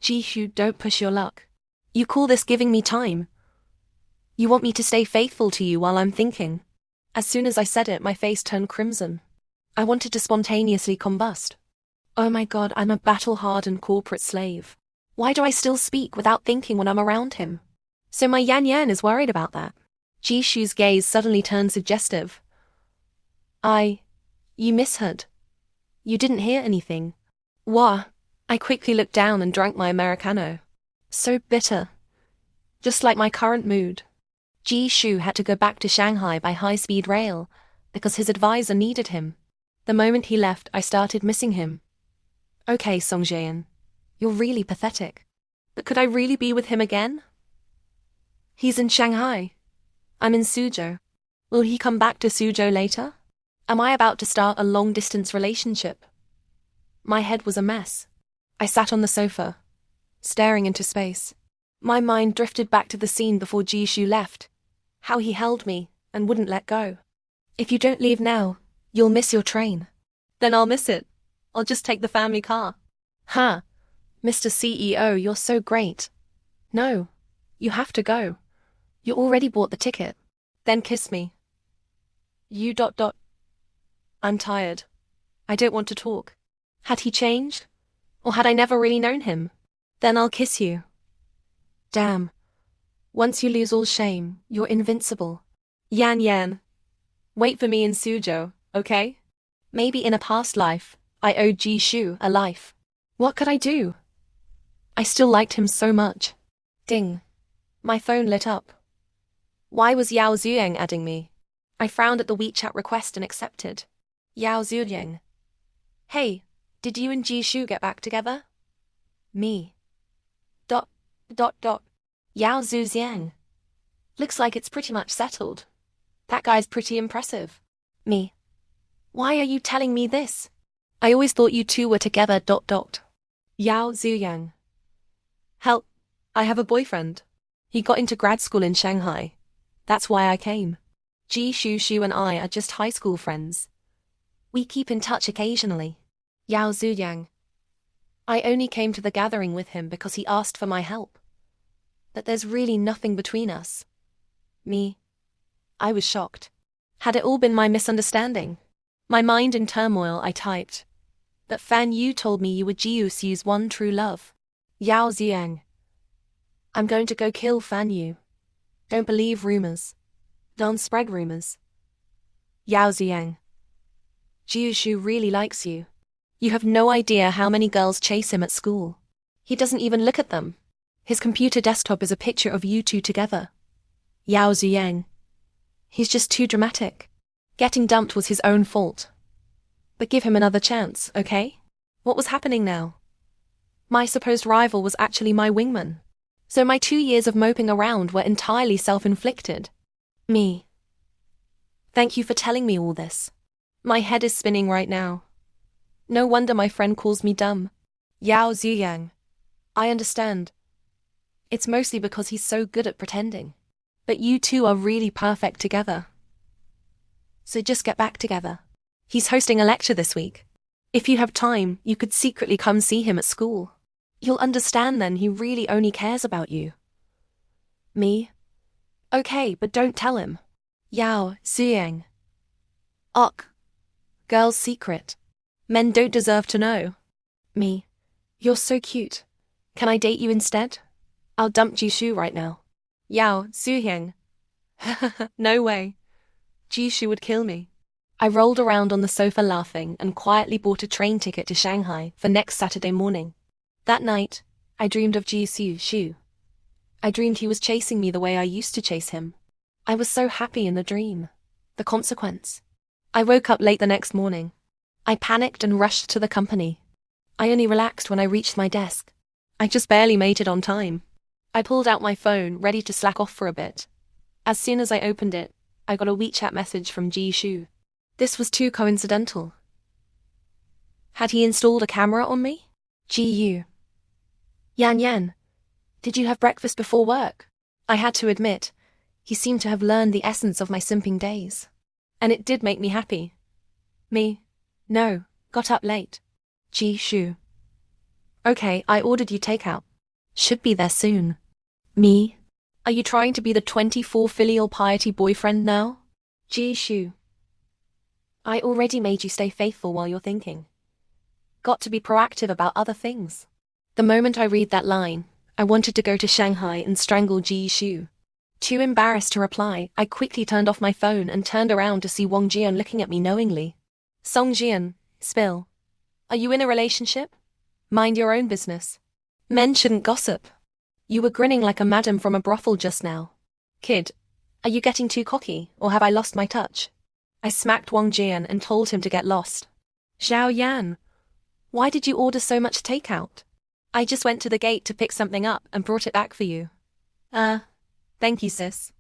Jisoo, don't push your luck. You call this giving me time? You want me to stay faithful to you while I'm thinking? As soon as I said it, my face turned crimson. I wanted to spontaneously combust. Oh my God, I'm a battle-hardened corporate slave. Why do I still speak without thinking when I'm around him? So my Yan Yan is worried about that. Jishu's gaze suddenly turned suggestive. You misheard. You didn't hear anything. Wah. I quickly looked down and drank my Americano. So bitter. Just like my current mood. Jishu had to go back to Shanghai by high-speed rail because his advisor needed him. The moment he left, I started missing him. Okay, Songjian, you're really pathetic. But could I really be with him again? He's in Shanghai. I'm in Suzhou. Will he come back to Suzhou later? Am I about to start a long-distance relationship? My head was a mess. I sat on the sofa, staring into space. My mind drifted back to the scene before Jishu left, how he held me and wouldn't let go. If you don't leave now, you'll miss your train. Then I'll miss it. I'll just take the family car. Huh. Mr. CEO, you're so great. No, you have to go. You already bought the ticket. Then kiss me. I'm tired. I don't want to talk. Had he changed? Or had I never really known him? Then I'll kiss you. Damn. Once you lose all shame, you're invincible. Yan Yan. Wait for me in Suzhou, okay? Maybe in a past life, I owed Jishu a life. What could I do? I still liked him so much. Ding. My phone lit up. Why was Yao Zuyang adding me? I frowned at the WeChat request and accepted. Yao Zuyang. Hey, did you and Jishu get back together? Me. Dot. Yao Zuyang. Looks like it's pretty much settled. That guy's pretty impressive. Me. Why are you telling me this? I always thought you two were together. Yao Zuyang. Help. I have a boyfriend. He got into grad school in Shanghai. That's why I came. Jishu and I are just high school friends. We keep in touch occasionally. Yao Zuyang. I only came to the gathering with him because he asked for my help. But there's really nothing between us. Me. I was shocked. Had it all been my misunderstanding? My mind in turmoil, I typed. But Fan Yu told me you were Jiusu's one true love. Yao Ziyang. I'm going to go kill Fan Yu. Don't believe rumors. Don't spread rumors. Yao Ziyang. Jiusu really likes you. You have no idea how many girls chase him at school. He doesn't even look at them. His computer desktop is a picture of you two together. Yao Ziyang. He's just too dramatic. Getting dumped was his own fault. But give him another chance, okay? What was happening now? My supposed rival was actually my wingman. So my 2 years of moping around were entirely self-inflicted. Me. Thank you for telling me all this. My head is spinning right now. No wonder my friend calls me dumb. Yao Ziyang. I understand. It's mostly because he's so good at pretending. But you two are really perfect together. So just get back together. He's hosting a lecture this week. If you have time, you could secretly come see him at school. You'll understand then he really only cares about you. Me? Okay, but don't tell him. Yao Ziyang. Ugh. Girl's secret. Men don't deserve to know. Me. You're so cute. Can I date you instead? I'll dump Jishu right now. Yao Ziyang. No way. Jishu would kill me. I rolled around on the sofa laughing and quietly bought a train ticket to Shanghai for next Saturday morning. That night, I dreamed of Jishu. I dreamed he was chasing me the way I used to chase him. I was so happy in the dream. The consequence. I woke up late the next morning. I panicked and rushed to the company. I only relaxed when I reached my desk. I just barely made it on time. I pulled out my phone, ready to slack off for a bit. As soon as I opened it, I got a WeChat message from Jishu. This was too coincidental. Had he installed a camera on me? Gu. Yan, did you have breakfast before work? I had to admit, he seemed to have learned the essence of my simping days. And it did make me happy. Me? No, got up late. Jishu. Okay, I ordered you takeout. Should be there soon. Me? Are you trying to be the 24 filial piety boyfriend now? Jishu. I already made you stay faithful while you're thinking. Got to be proactive about other things. The moment I read that line, I wanted to go to Shanghai and strangle Jishu. Too embarrassed to reply, I quickly turned off my phone and turned around to see Wang Jian looking at me knowingly. Song Jian, spill. Are you in a relationship? Mind your own business. Men shouldn't gossip. You were grinning like a madam from a brothel just now. Kid, are you getting too cocky, or have I lost my touch? I smacked Wang Jian and told him to get lost. Xiao Yan, why did you order so much takeout? I just went to the gate to pick something up and brought it back for you. Thank you, sis.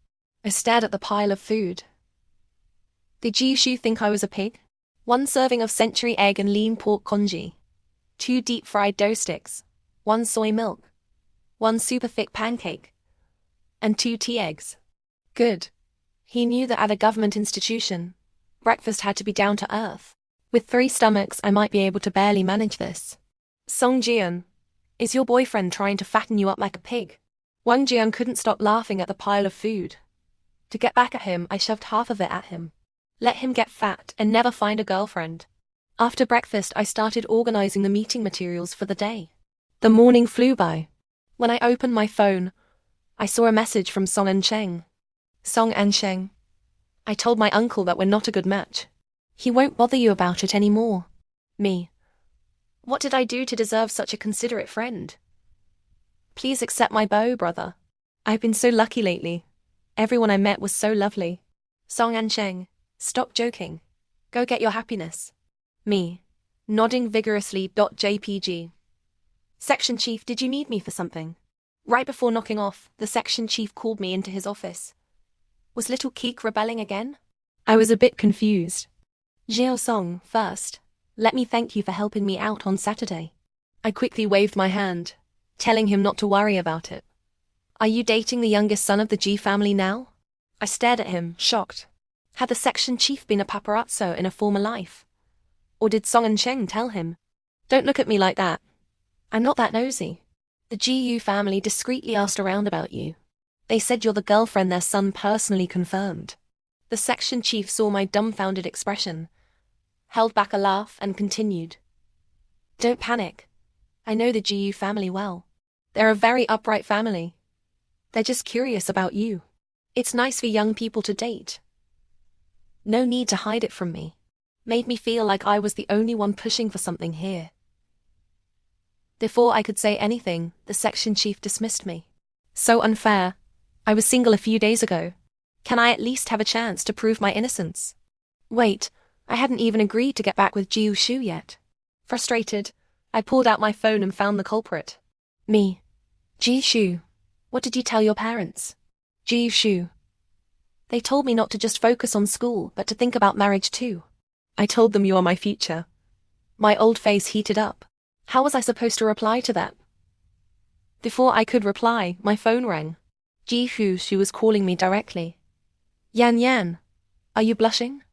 I stared at the pile of food. Did Jishu think I was a pig? 1 serving of century egg and lean pork congee. 2 deep-fried dough sticks. 1 soy milk. 1 super thick pancake. And 2 tea eggs. Good. He knew that at a government institution, breakfast had to be down to earth. With 3 stomachs, I might be able to barely manage this. Song Jian, is your boyfriend trying to fatten you up like a pig? Wang Jian couldn't stop laughing at the pile of food. To get back at him, I shoved half of it at him. Let him get fat and never find a girlfriend. After breakfast, I started organizing the meeting materials for the day. The morning flew by. When I opened my phone, I saw a message from Song and Sheng. Song and Sheng. I told my uncle that we're not a good match. He won't bother you about it anymore. Me. What did I do to deserve such a considerate friend? Please accept my bow, brother. I've been so lucky lately. Everyone I met was so lovely. Song and Sheng, stop joking. Go get your happiness. Me. Nodding vigorously. JPG. Section Chief, did you need me for something? Right before knocking off, the section chief called me into his office. Was little Keek rebelling again? I was a bit confused. Jiao Song, first, let me thank you for helping me out on Saturday. I quickly waved my hand, telling him not to worry about it. Are you dating the youngest son of the G family now? I stared at him, shocked. Had the section chief been a paparazzo in a former life? Or did Song and Sheng tell him? Don't look at me like that. I'm not that nosy. The GU family discreetly asked around about you. They said you're the girlfriend their son personally confirmed. The section chief saw my dumbfounded expression, held back a laugh and continued. Don't panic. I know the GU family well. They're a very upright family. They're just curious about you. It's nice for young people to date. No need to hide it from me. Made me feel like I was the only one pushing for something here. Before I could say anything, the section chief dismissed me. So unfair. I was single a few days ago. Can I at least have a chance to prove my innocence? Wait, I hadn't even agreed to get back with Jiu Shu yet. Frustrated, I pulled out my phone and found the culprit. Me. Ji Shu. What did you tell your parents? Ji Shu. They told me not to just focus on school, but to think about marriage too. I told them you are my future. My old face heated up. How was I supposed to reply to that? Before I could reply, my phone rang. Ji Shu was calling me directly. Yan Yan, are you blushing?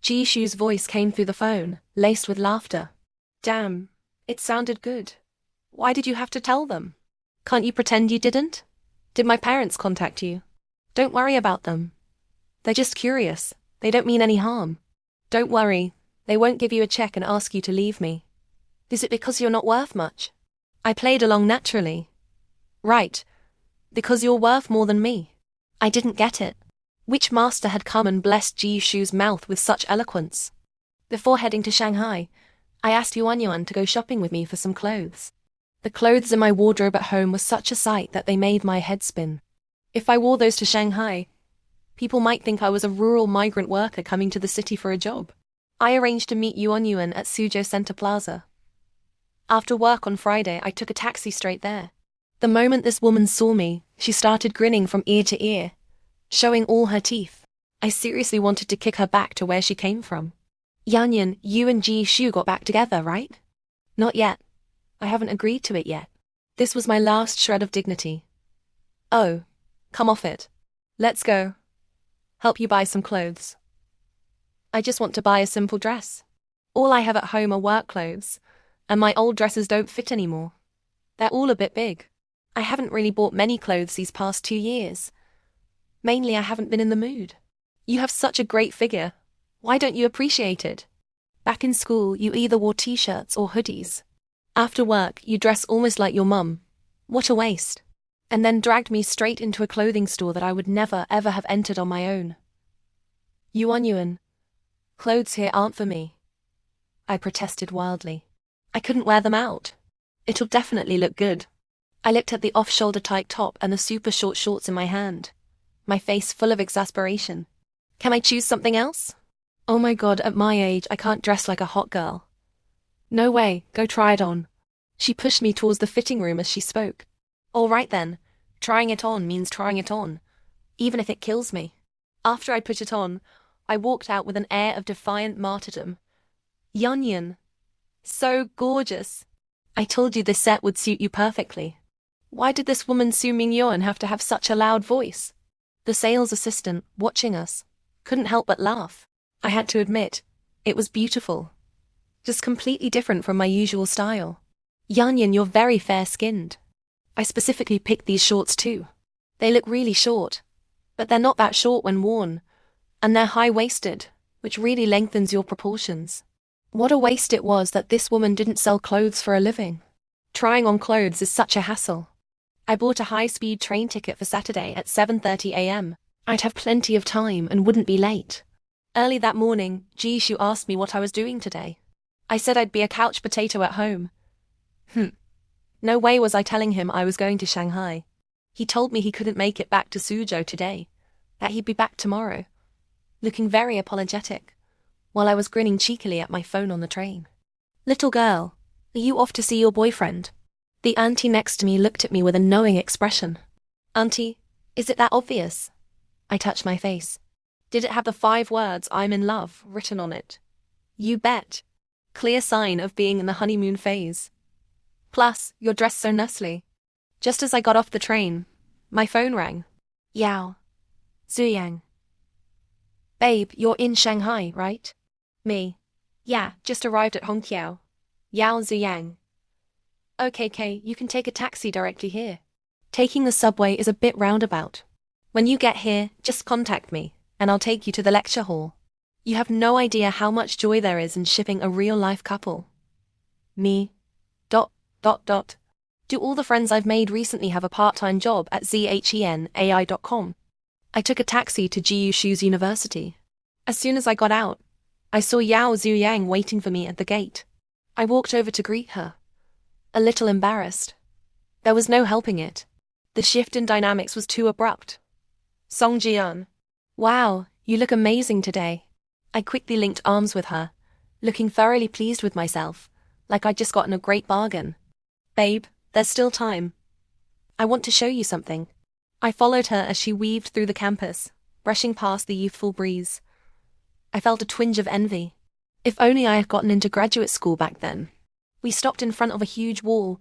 Ji Shu's voice came through the phone, laced with laughter. Damn, it sounded good. Why did you have to tell them? Can't you pretend you didn't? Did my parents contact you? Don't worry about them. They're just curious. They don't mean any harm. Don't worry, they won't give you a check and ask you to leave me. Is it because you're not worth much? I played along naturally. Right. Because you're worth more than me. I didn't get it. Which master had come and blessed Ji Shu's mouth with such eloquence? Before heading to Shanghai, I asked Yuan Yuan to go shopping with me for some clothes. The clothes in my wardrobe at home were such a sight that they made my head spin. If I wore those to Shanghai, people might think I was a rural migrant worker coming to the city for a job. I arranged to meet Yuan Yuan at Suzhou Center Plaza. After work on Friday, I took a taxi straight there. The moment this woman saw me, she started grinning from ear to ear, showing all her teeth. I seriously wanted to kick her back to where she came from. Yan Yan, you and Ji Shu got back together, right? Not yet. I haven't agreed to it yet. This was my last shred of dignity. Oh, come off it. Let's go. Help you buy some clothes. I just want to buy a simple dress. All I have at home are work clothes, and my old dresses don't fit anymore. They're all a bit big. I haven't really bought many clothes these past 2 years. Mainly I haven't been in the mood. You have such a great figure. Why don't you appreciate it? Back in school, you either wore t-shirts or hoodies. After work, you dress almost like your mum. What a waste. And then dragged me straight into a clothing store that I would never ever have entered on my own. Yuan Yuan, clothes here aren't for me. I protested wildly. I couldn't wear them out. It'll definitely look good. I looked at the off-shoulder tight top and the super short shorts in my hand, my face full of exasperation. Can I choose something else? Oh my god, at my age, I can't dress like a hot girl. No way, go try it on. She pushed me towards the fitting room as she spoke. All right then, trying it on means trying it on, even if it kills me. After I put it on, I walked out with an air of defiant martyrdom. Yan Yan, so gorgeous. I told you this set would suit you perfectly. Why did this woman Su Mingyuan have to have such a loud voice? The sales assistant, watching us, couldn't help but laugh. I had to admit, it was beautiful. Just completely different from my usual style. Yan Yan, you're very fair-skinned. I specifically picked these shorts too. They look really short, but they're not that short when worn, and they're high-waisted, which really lengthens your proportions. What a waste it was that this woman didn't sell clothes for a living. Trying on clothes is such a hassle. I bought a high-speed train ticket for Saturday at 7:30 a.m. I'd have plenty of time and wouldn't be late. Early that morning, Jishu asked me what I was doing today. I said I'd be a couch potato at home. No way was I telling him I was going to Shanghai. He told me he couldn't make it back to Suzhou today, that he'd be back tomorrow, looking very apologetic, while I was grinning cheekily at my phone on the train. Little girl, are you off to see your boyfriend? The auntie next to me looked at me with a knowing expression. Auntie, is it that obvious? I touched my face. Did it have the 5 words "I'm in love" written on it? You bet. Clear sign of being in the honeymoon phase. Plus, you're dressed so nicely. Just as I got off the train, my phone rang. Yao. Zuyang. Babe, you're in Shanghai, right? Me. Yeah, just arrived at Hongqiao. Yao Zuyang. Okay, you can take a taxi directly here. Taking the subway is a bit roundabout. When you get here, just contact me, and I'll take you to the lecture hall. You have no idea how much joy there is in shipping a real-life couple. Me. ... Do all the friends I've made recently have a part-time job at zhenai.com? I took a taxi to Jishu's university. As soon as I got out, I saw Yao Zuyang waiting for me at the gate. I walked over to greet her, a little embarrassed. There was no helping it. The shift in dynamics was too abrupt. Song Jian. Wow, you look amazing today. I quickly linked arms with her, looking thoroughly pleased with myself, like I'd just gotten a great bargain. Babe, there's still time. I want to show you something. I followed her as she weaved through the campus, brushing past the youthful breeze. I felt a twinge of envy. If only I had gotten into graduate school back then. We stopped in front of a huge wall,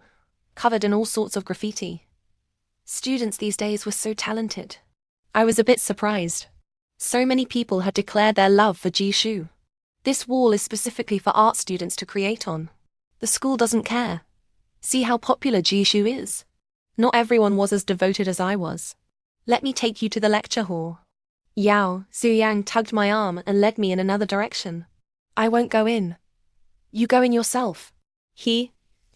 covered in all sorts of graffiti. Students these days were so talented. I was a bit surprised. So many people had declared their love for Jishu. This wall is specifically for art students to create on. The school doesn't care. See how popular Jishu is. Not everyone was as devoted as I was. Let me take you to the lecture hall. Yao Zuyang tugged my arm and led me in another direction. I won't go in. You go in yourself.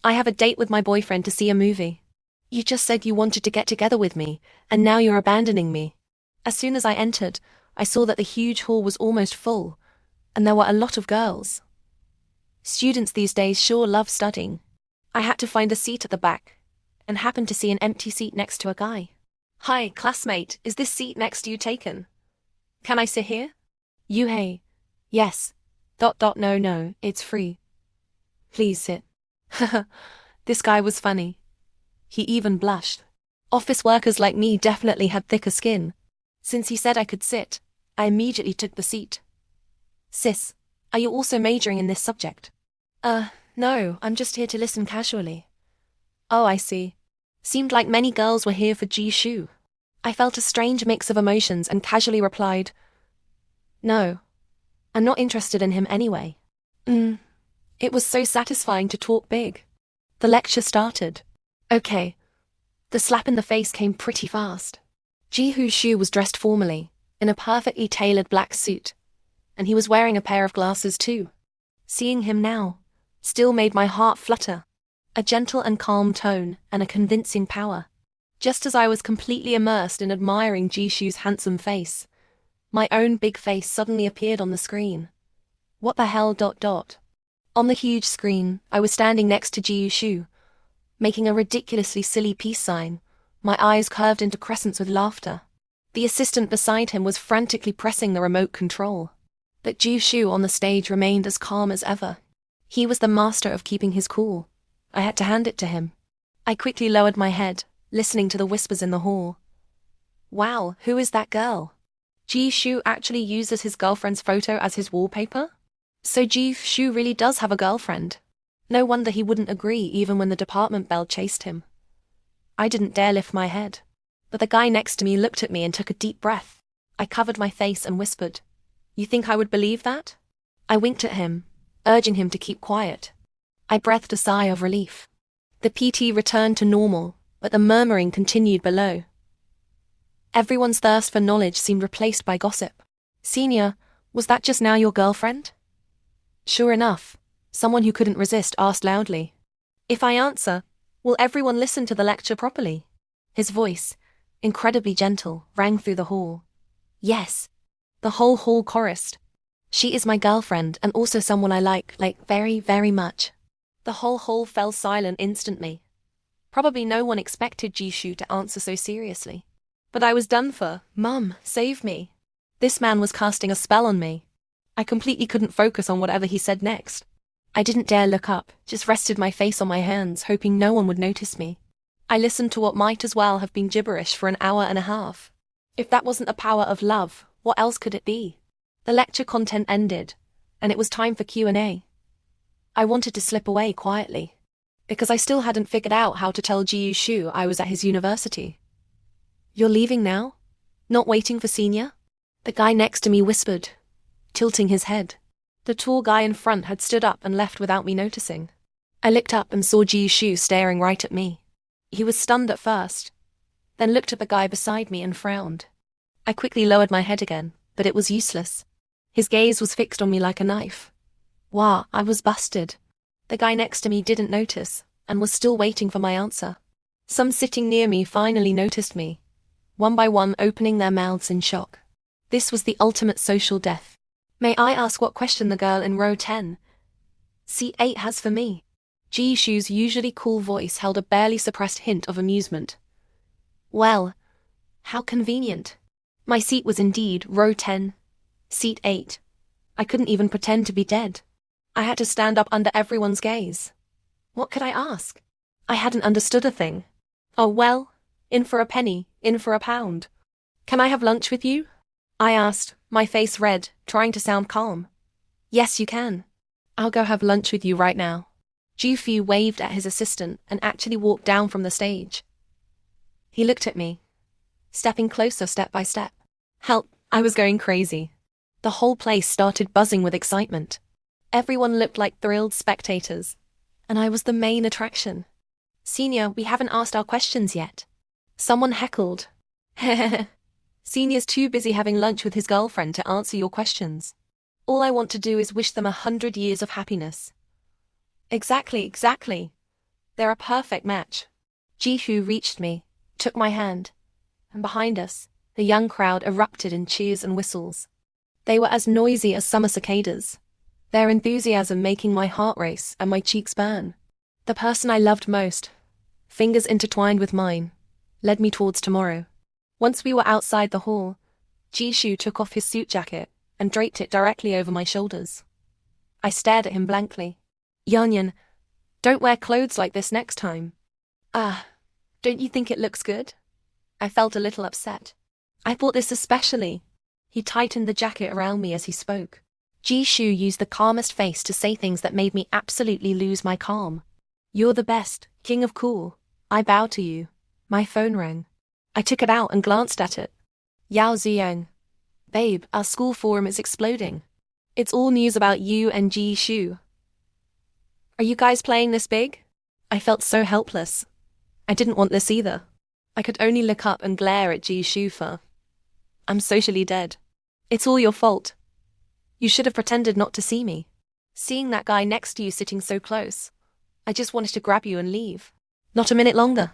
I have a date with my boyfriend to see a movie. You just said you wanted to get together with me, and now you're abandoning me. As soon as I entered, I saw that the huge hall was almost full, and there were a lot of girls. Students these days sure love studying. I had to find a seat at the back, and happened to see an empty seat next to a guy. Hi, classmate, is this seat next to you taken? Can I sit here? Yuhei. Yes. ... No, it's free. Please sit. This guy was funny. He even blushed. Office workers like me definitely had thicker skin. Since he said I could sit, I immediately took the seat. Sis, are you also majoring in this subject? No, I'm just here to listen casually. Oh, I see. Seemed like many girls were here for Jishu. I felt a strange mix of emotions and casually replied, No, I'm not interested in him anyway. It was so satisfying to talk big. The lecture started. Okay. The slap in the face came pretty fast. Jishu was dressed formally, in a perfectly tailored black suit, and he was wearing a pair of glasses too. Seeing him now still made my heart flutter. A gentle and calm tone and a convincing power. Just as I was completely immersed in admiring Jishu's handsome face, my own big face suddenly appeared on the screen. What the hell ... On the huge screen, I was standing next to Jishu, making a ridiculously silly peace sign, my eyes curved into crescents with laughter. The assistant beside him was frantically pressing the remote control. But Jishu on the stage remained as calm as ever. He was the master of keeping his cool. I had to hand it to him. I quickly lowered my head, listening to the whispers in the hall. Wow, who is that girl? Jishu actually uses his girlfriend's photo as his wallpaper? So Jishu really does have a girlfriend. No wonder he wouldn't agree even when the department bell chased him. I didn't dare lift my head. But the guy next to me looked at me and took a deep breath. I covered my face and whispered, You think I would believe that? I winked at him, urging him to keep quiet. I breathed a sigh of relief. The PT returned to normal, but the murmuring continued below. Everyone's thirst for knowledge seemed replaced by gossip. Senior, was that just now your girlfriend? Sure enough, someone who couldn't resist asked loudly. If I answer, will everyone listen to the lecture properly? His voice, incredibly gentle, rang through the hall. Yes. The whole hall chorused. She is my girlfriend and also someone I like very, very much. The whole hall fell silent instantly. Probably no one expected Jisoo to answer so seriously. But I was done for. Mum, save me. This man was casting a spell on me. I completely couldn't focus on whatever he said next. I didn't dare look up, just rested my face on my hands, hoping no one would notice me. I listened to what might as well have been gibberish for an hour and a half. If that wasn't the power of love, what else could it be? The lecture content ended, and it was time for Q&A. I wanted to slip away quietly, because I still hadn't figured out how to tell Jisoo I was at his university. You're leaving now? Not waiting for senior? The guy next to me whispered, tilting his head. The tall guy in front had stood up and left without me noticing. I looked up and saw Jisoo staring right at me. He was stunned at first, then looked at the guy beside me and frowned. I quickly lowered my head again, but it was useless. His gaze was fixed on me like a knife. Wow, I was busted. The guy next to me didn't notice, and was still waiting for my answer. Some sitting near me finally noticed me, one by one opening their mouths in shock. This was the ultimate social death. May I ask what question the girl in row 10, seat 8 has for me? Jisoo's usually cool voice held a barely suppressed hint of amusement. Well, how convenient. My seat was indeed row 10, seat 8. I couldn't even pretend to be dead. I had to stand up under everyone's gaze. What could I ask? I hadn't understood a thing. Oh well, in for a penny, in for a pound. Can I have lunch with you? I asked, my face red, trying to sound calm. Yes, you can. I'll go have lunch with you right now. Jisoo waved at his assistant and actually walked down from the stage. He looked at me, stepping closer step by step. Help, I was going crazy. The whole place started buzzing with excitement. Everyone looked like thrilled spectators, and I was the main attraction. Senior, we haven't asked our questions yet. Someone heckled. Hehehe. Senior's too busy having lunch with his girlfriend to answer your questions. All I want to do is wish them 100 years of happiness. Exactly. They're a perfect match. Jisoo reached me, took my hand, and behind us, the young crowd erupted in cheers and whistles. They were as noisy as summer cicadas, their enthusiasm making my heart race and my cheeks burn. The person I loved most, fingers intertwined with mine, led me towards tomorrow. Once we were outside the hall, Jisoo took off his suit jacket and draped it directly over my shoulders. I stared at him blankly. Yeonyeon, don't wear clothes like this next time. Don't you think it looks good? I felt a little upset. I bought this especially. He tightened the jacket around me as he spoke. Jisoo used the calmest face to say things that made me absolutely lose my calm. You're the best, king of cool. I bow to you. My phone rang. I took it out and glanced at it. Yao Ziyang. Babe, our school forum is exploding. It's all news about you and Jisoo. Are you guys playing this big? I felt so helpless. I didn't want this either. I could only look up and glare at Jisoo for. I'm socially dead. It's all your fault. You should have pretended not to see me. Seeing that guy next to you sitting so close, I just wanted to grab you and leave. Not a minute longer.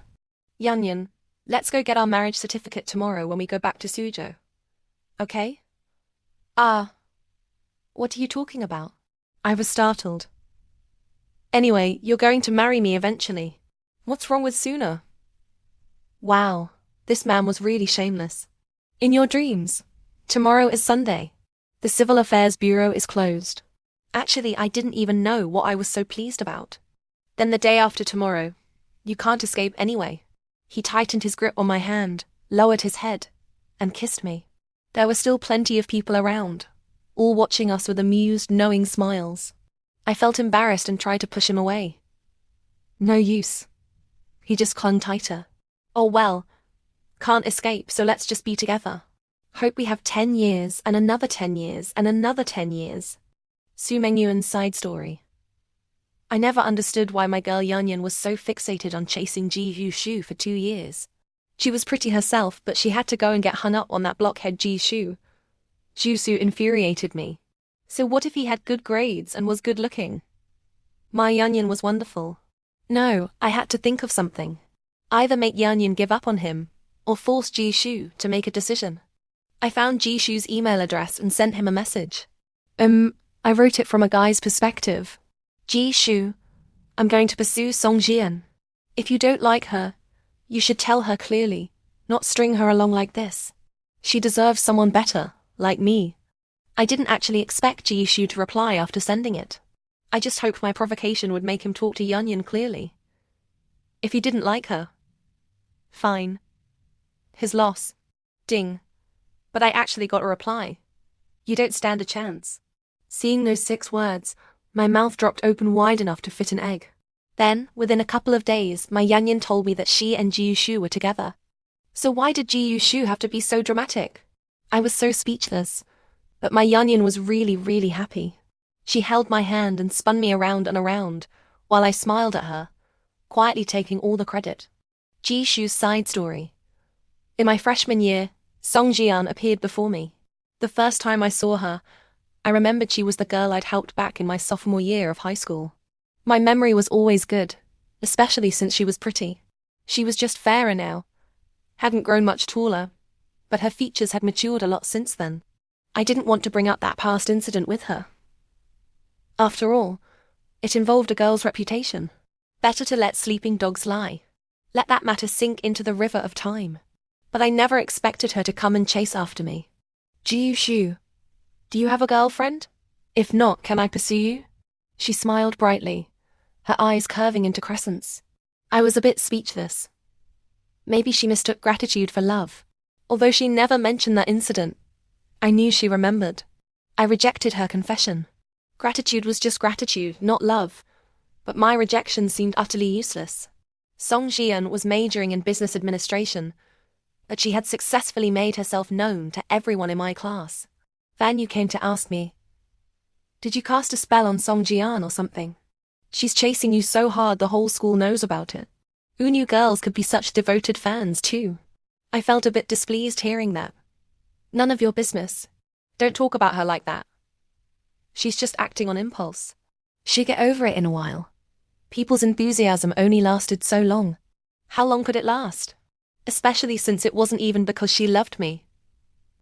Yeonyeon, let's go get our marriage certificate tomorrow when we go back to Suzhou. Okay? What are you talking about? I was startled. Anyway, you're going to marry me eventually. What's wrong with sooner? Wow, this man was really shameless. In your dreams. Tomorrow is Sunday. The Civil Affairs Bureau is closed. Actually, I didn't even know what I was so pleased about. Then the day after tomorrow. You can't escape anyway. He tightened his grip on my hand, lowered his head, and kissed me. There were still plenty of people around, all watching us with amused, knowing smiles. I felt embarrassed and tried to push him away. No use. He just clung tighter. Oh well, can't escape, so let's just be together. Hope we have 10 years, and another 10 years, and another 10 years. Su Mengyuan's side story. I never understood why my girl Yeonyeon was so fixated on chasing Jisoo for 2 years. She was pretty herself, but she had to go and get hung up on that blockhead Jisoo. Jisoo infuriated me. So what if he had good grades and was good looking? My Yeonyeon was wonderful. No, I had to think of something. Either make Yanyan give up on him, or force Jishu to make a decision. I found Jishu's email address and sent him a message. I wrote it from a guy's perspective. Jishu, I'm going to pursue Songjian. If you don't like her, you should tell her clearly, not string her along like this. She deserves someone better, like me. I didn't actually expect Jishu to reply after sending it. I just hoped my provocation would make him talk to Yanyan clearly. If he didn't like her, fine. His loss. Ding. But I actually got a reply. You don't stand a chance. Seeing those 6 words, my mouth dropped open wide enough to fit an egg. Then, within a couple of days, my Yanyan told me that she and Jishu were together. So why did Jishu have to be so dramatic? I was so speechless. But my Yanyan was really, really happy. She held my hand and spun me around and around, while I smiled at her, quietly taking all the credit. Jishu's side story. In my freshman year, Songjian appeared before me. The first time I saw her, I remembered she was the girl I'd helped back in my sophomore year of high school. My memory was always good, especially since she was pretty. She was just fairer now. Hadn't grown much taller, but her features had matured a lot since then. I didn't want to bring up that past incident with her. After all, it involved a girl's reputation. Better to let sleeping dogs lie. Let that matter sink into the river of time. But I never expected her to come and chase after me. Jishu, do you have a girlfriend? If not, can I pursue you? She smiled brightly, her eyes curving into crescents. I was a bit speechless. Maybe she mistook gratitude for love. Although she never mentioned that incident, I knew she remembered. I rejected her confession. Gratitude was just gratitude, not love. But my rejection seemed utterly useless. Songjian was majoring in business administration, but she had successfully made herself known to everyone in my class. Van Yu came to ask me, "Did you cast a spell on Songjian or something? She's chasing you so hard the whole school knows about it." Who knew girls could be such devoted fans too? I felt a bit displeased hearing that. None of your business. Don't talk about her like that. She's just acting on impulse. She'll get over it in a while. People's enthusiasm only lasted so long. How long could it last? Especially since it wasn't even because she loved me.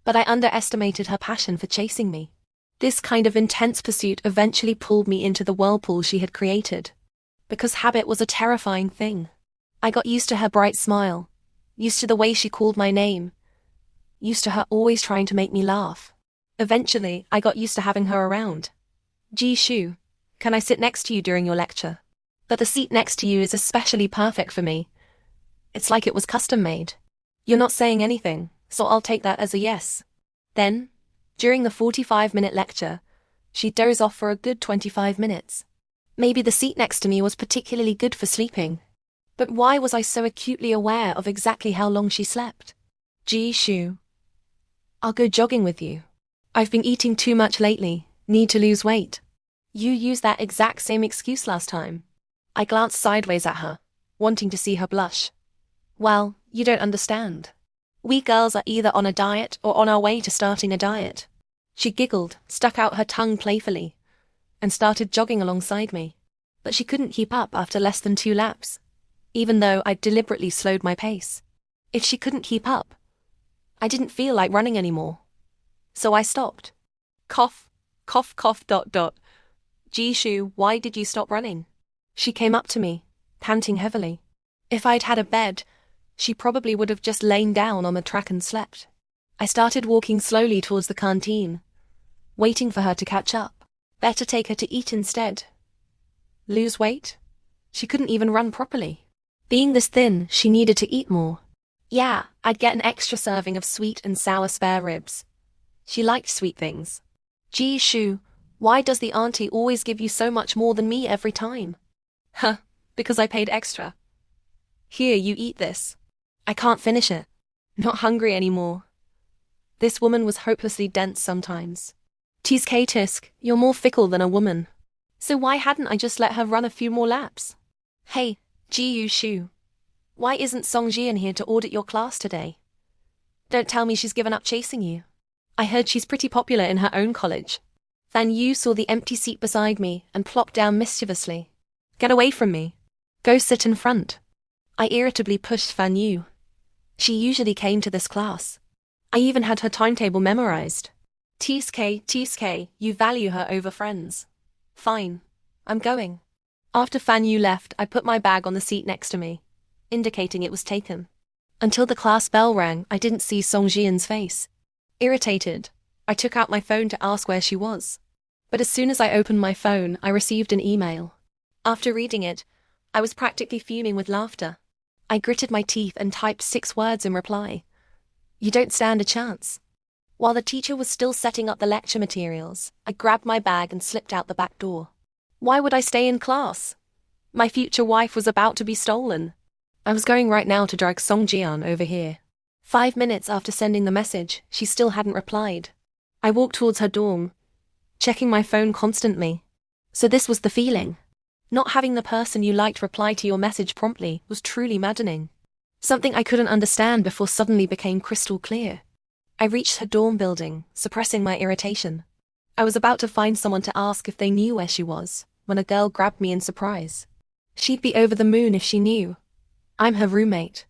But I underestimated her passion for chasing me. This kind of intense pursuit eventually pulled me into the whirlpool she had created. Because habit was a terrifying thing. I got used to her bright smile, used to the way she called my name, used to her always trying to make me laugh. Eventually, I got used to having her around. Jishu, can I sit next to you during your lecture? But the seat next to you is especially perfect for me. It's like it was custom made. You're not saying anything, so I'll take that as a yes. Then, during the 45-minute lecture, she'd doze off for a good 25 minutes. Maybe the seat next to me was particularly good for sleeping. But why was I so acutely aware of exactly how long she slept? Jishu, I'll go jogging with you. I've been eating too much lately, need to lose weight. You used that exact same excuse last time. I glanced sideways at her, wanting to see her blush. Well, you don't understand. We girls are either on a diet or on our way to starting a diet. She giggled, stuck out her tongue playfully, and started jogging alongside me. But she couldn't keep up after less than 2 laps, even though I'd deliberately slowed my pace. If she couldn't keep up, I didn't feel like running anymore. So I stopped. Cough, cough, cough, ... Jishu, why did you stop running? She came up to me, panting heavily. If I'd had a bed, she probably would have just lain down on the track and slept. I started walking slowly towards the canteen, waiting for her to catch up. Better take her to eat instead. Lose weight? She couldn't even run properly. Being this thin, she needed to eat more. Yeah, I'd get an extra serving of sweet and sour spare ribs. She liked sweet things. Jishu, why does the auntie always give you so much more than me every time? Huh, because I paid extra. Here, you eat this. I can't finish it. Not hungry anymore. This woman was hopelessly dense sometimes. Tisk, you're more fickle than a woman. So why hadn't I just let her run a few more laps? Hey, Jishu, why isn't Songjian here to audit your class today? Don't tell me she's given up chasing you. I heard she's pretty popular in her own college. Van Yu saw the empty seat beside me and plopped down mischievously. Get away from me. Go sit in front. I irritably pushed Fan Yu. She usually came to this class. I even had her timetable memorized. Tsk, you value her over friends. Fine. I'm going. After Fan Yu left, I put my bag on the seat next to me, indicating it was taken. Until the class bell rang, I didn't see Song Jian's face. Irritated, I took out my phone to ask where she was. But as soon as I opened my phone, I received an email. After reading it, I was practically fuming with laughter. I gritted my teeth and typed 6 words in reply. You don't stand a chance. While the teacher was still setting up the lecture materials, I grabbed my bag and slipped out the back door. Why would I stay in class? My future wife was about to be stolen. I was going right now to drag Song Jian over here. 5 minutes after sending the message, she still hadn't replied. I walked towards her dorm, checking my phone constantly. So this was the feeling. Not having the person you liked reply to your message promptly was truly maddening. Something I couldn't understand before suddenly became crystal clear. I reached her dorm building, suppressing my irritation. I was about to find someone to ask if they knew where she was, when a girl grabbed me in surprise. She'd be over the moon if she knew. I'm her roommate.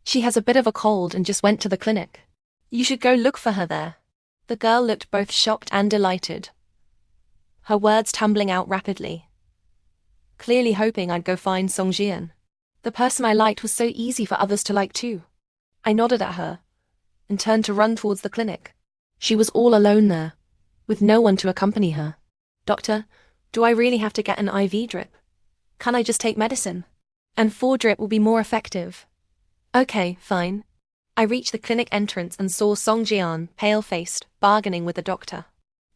She has a bit of a cold and just went to the clinic. You should go look for her there. The girl looked both shocked and delighted, her words tumbling out rapidly. Clearly hoping I'd go find Song Jian. The person I liked was so easy for others to like too. I nodded at her and turned to run towards the clinic. She was all alone there, with no one to accompany her. Doctor, do I really have to get an IV drip? Can I just take medicine? And 4 drip will be more effective. Okay, fine. I reached the clinic entrance and saw Song Jian, pale-faced, bargaining with the doctor.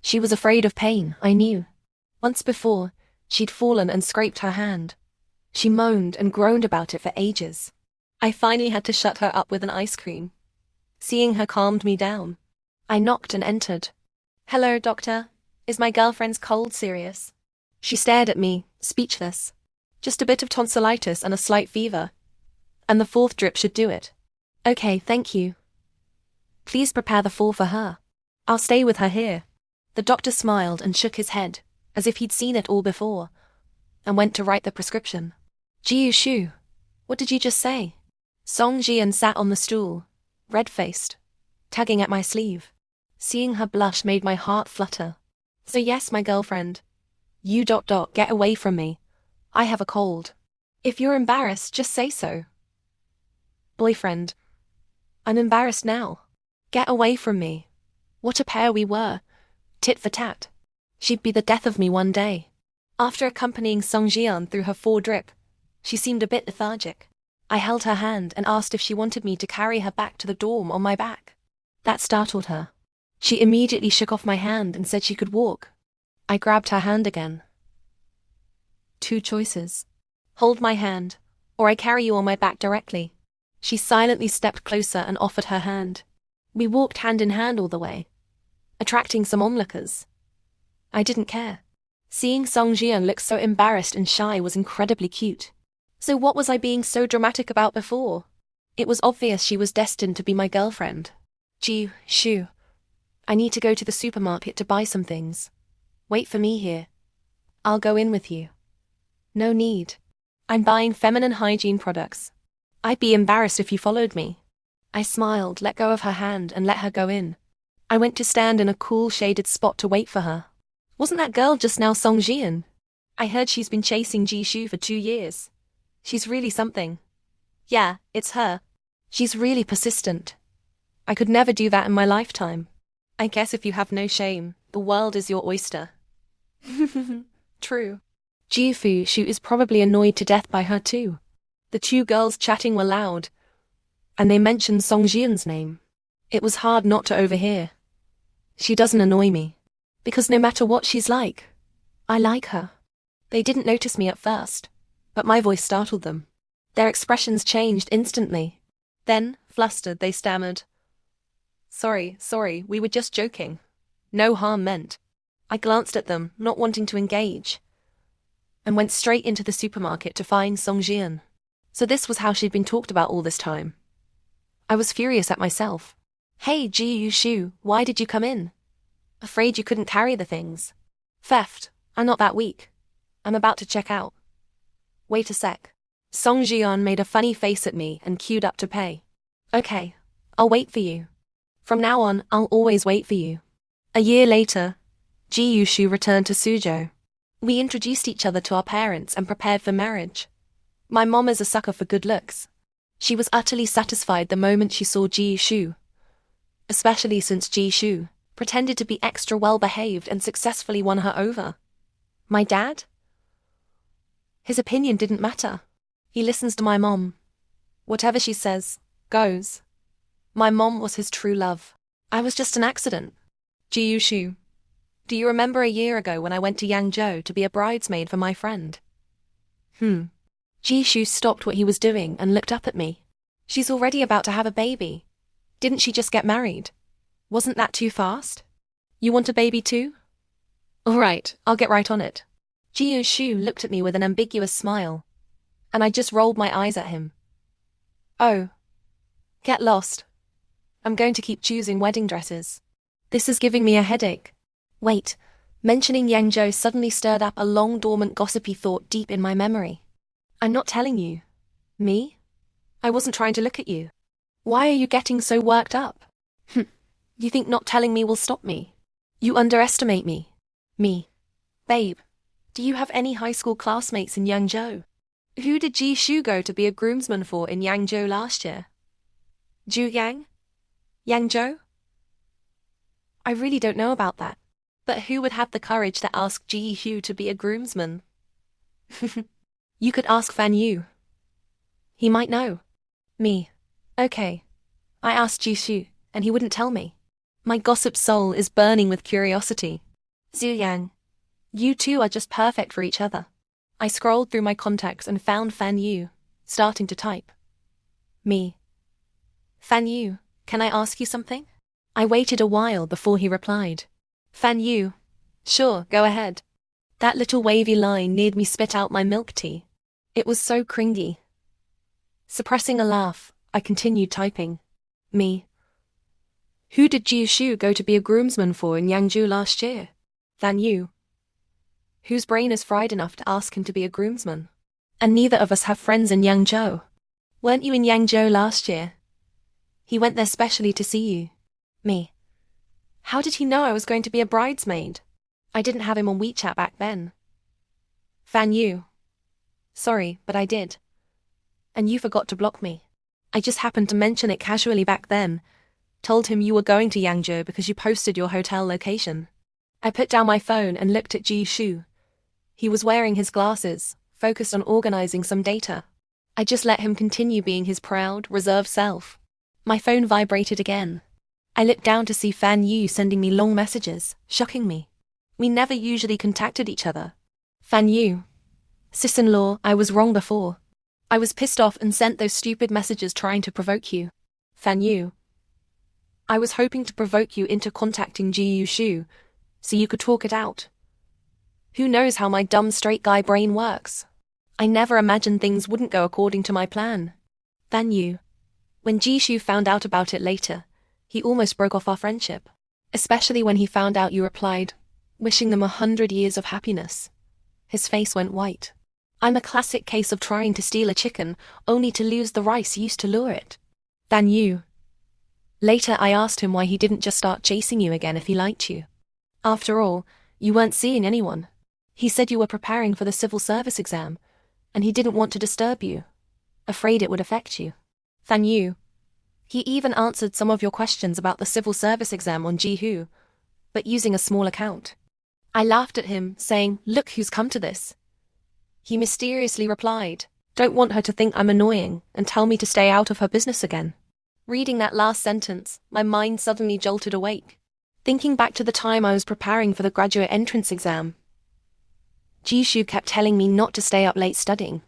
She was afraid of pain, I knew. Once before, she'd fallen and scraped her hand. She moaned and groaned about it for ages. I finally had to shut her up with an ice cream. Seeing her calmed me down. I knocked and entered. Hello, doctor. Is my girlfriend's cold serious? She stared at me, speechless. Just a bit of tonsillitis and a slight fever. And the 4th drip should do it. Okay, thank you. Please prepare the 4 for her. I'll stay with her here. The doctor smiled and shook his head, as if he'd seen it all before, and went to write the prescription. Jiu Shu, what did you just say? Song Jian sat on the stool, red-faced, tugging at my sleeve. Seeing her blush made my heart flutter. So yes, my girlfriend. You ... get away from me. I have a cold. If you're embarrassed, just say so. Boyfriend. I'm embarrassed now. Get away from me. What a pair we were. Tit for tat. She'd be the death of me one day. After accompanying Song Jian through her 4 drip, she seemed a bit lethargic. I held her hand and asked if she wanted me to carry her back to the dorm on my back. That startled her. She immediately shook off my hand and said she could walk. I grabbed her hand again. 2 choices. Hold my hand, or I carry you on my back directly. She silently stepped closer and offered her hand. We walked hand in hand all the way, attracting some onlookers. I didn't care. Seeing Song Jian look so embarrassed and shy was incredibly cute. So what was I being so dramatic about before? It was obvious she was destined to be my girlfriend. Jiu Shu, I need to go to the supermarket to buy some things. Wait for me here. I'll go in with you. No need. I'm buying feminine hygiene products. I'd be embarrassed if you followed me. I smiled, let go of her hand, and let her go in. I went to stand in a cool, shaded spot to wait for her. Wasn't that girl just now Song Jian? I heard she's been chasing Ji Shu for 2 years. She's really something. Yeah, it's her. She's really persistent. I could never do that in my lifetime. I guess if you have no shame, the world is your oyster. True. Ji Shu is probably annoyed to death by her too. The 2 girls chatting were loud, and they mentioned Song Jian's name. It was hard not to overhear. She doesn't annoy me, because no matter what she's like, I like her. They didn't notice me at first, but my voice startled them. Their expressions changed instantly. Then, flustered, they stammered. Sorry, we were just joking. No harm meant. I glanced at them, not wanting to engage, and went straight into the supermarket to find Song Jian. So this was how she'd been talked about all this time. I was furious at myself. Hey, Ji Shu, why did you come in? Afraid you couldn't carry the things. Theft, I'm not that weak. I'm about to check out. Wait a sec. Song Jian made a funny face at me and queued up to pay. Okay, I'll wait for you. From now on, I'll always wait for you. A year later, Ji Yushu returned to Suzhou. We introduced each other to our parents and prepared for marriage. My mom is a sucker for good looks. She was utterly satisfied the moment she saw Ji Yushu. Especially since Ji Yushu pretended to be extra well-behaved and successfully won her over. My dad? His opinion didn't matter. He listens to my mom. Whatever she says, goes. My mom was his true love. I was just an accident. Ji Yushu, do you remember a year ago when I went to Yangzhou to be a bridesmaid for my friend? Ji Yushu stopped what he was doing and looked up at me. She's already about to have a baby. Didn't she just get married? Wasn't that too fast? You want a baby too? All right, I'll get right on it. Ji Yushu looked at me with an ambiguous smile, and I just rolled my eyes at him. Oh. Get lost. I'm going to keep choosing wedding dresses. This is giving me a headache. Wait, mentioning Yangzhou suddenly stirred up a long dormant gossipy thought deep in my memory. I'm not telling you. Me? I wasn't trying to look at you. Why are you getting so worked up? You think not telling me will stop me? You underestimate me. Me. Babe, do you have any high school classmates in Yangzhou? Who did Ji Shu go to be a groomsman for in Yangzhou last year? Zhu Yang? Yangzhou? I really don't know about that. But who would have the courage to ask Ji Hu to be a groomsman? You could ask Fan Yu. He might know. Me. Okay. I asked Ji Shu, and he wouldn't tell me. My gossip soul is burning with curiosity. Zhu Yang, you two are just perfect for each other. I scrolled through my contacts and found Fan Yu, starting to type. Me. Fan Yu, can I ask you something? I waited a while before he replied. Fan Yu. Sure, go ahead. That little wavy line made me spit out my milk tea. It was so cringy. Suppressing a laugh, I continued typing. Me. Who did Ji Shu go to be a groomsman for in Yangzhou last year? Fan Yu. Whose brain is fried enough to ask him to be a groomsman? And neither of us have friends in Yangzhou. Weren't you in Yangzhou last year? He went there specially to see you. Me. How did he know I was going to be a bridesmaid? I didn't have him on WeChat back then. Fan Yu. Sorry, but I did. And you forgot to block me. I just happened to mention it casually back then. Told him you were going to Yangzhou because you posted your hotel location. I put down my phone and looked at Ji Shu. He was wearing his glasses, focused on organizing some data. I just let him continue being his proud, reserved self. My phone vibrated again. I looked down to see Fan Yu sending me long messages, shocking me. We never usually contacted each other. Fan Yu. Sis-in-law, I was wrong before. I was pissed off and sent those stupid messages trying to provoke you. Fan Yu. I was hoping to provoke you into contacting Ji Yushu, so you could talk it out. Who knows how my dumb straight guy brain works? I never imagined things wouldn't go according to my plan. Fan Yu. When Ji Shu found out about it later, he almost broke off our friendship. Especially when he found out you replied, wishing them 100 years of happiness. His face went white. I'm a classic case of trying to steal a chicken, only to lose the rice used to lure it. Fan Yu. Later I asked him why he didn't just start chasing you again if he liked you. After all, you weren't seeing anyone. He said you were preparing for the civil service exam, and he didn't want to disturb you. Afraid it would affect you. Fan Yu. He even answered some of your questions about the civil service exam on Jihu, but using a small account. I laughed at him, saying, look who's come to this. He mysteriously replied, don't want her to think I'm annoying and tell me to stay out of her business again. Reading that last sentence, my mind suddenly jolted awake. Thinking back to the time I was preparing for the graduate entrance exam. Jishu kept telling me not to stay up late studying.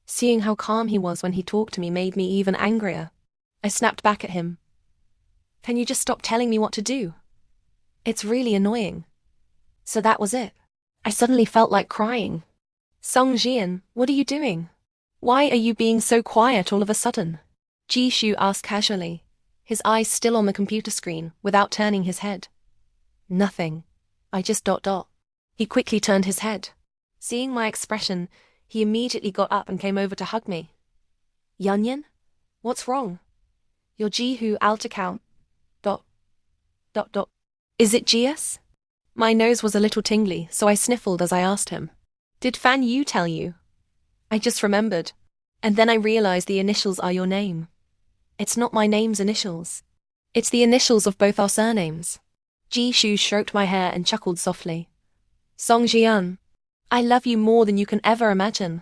Seeing how calm he was when he talked to me made me even angrier. I snapped back at him. Can you just stop telling me what to do? It's really annoying. So that was it. I suddenly felt like crying. Song Jian, what are you doing? Why are you being so quiet all of a sudden? Jishu asked casually, his eyes still on the computer screen, without turning his head. Nothing. I just ... He quickly turned his head. Seeing my expression, He immediately got up and came over to hug me. Yunyan? What's wrong? Your Jihu alt account. ... Is it Gius? My nose was a little tingly, so I sniffled as I asked him. Did Fan Yu tell you? I just remembered. And then I realized the initials are your name. It's not my name's initials. It's the initials of both our surnames. Ji Shu stroked my hair and chuckled softly. Song Jian, I love you more than you can ever imagine.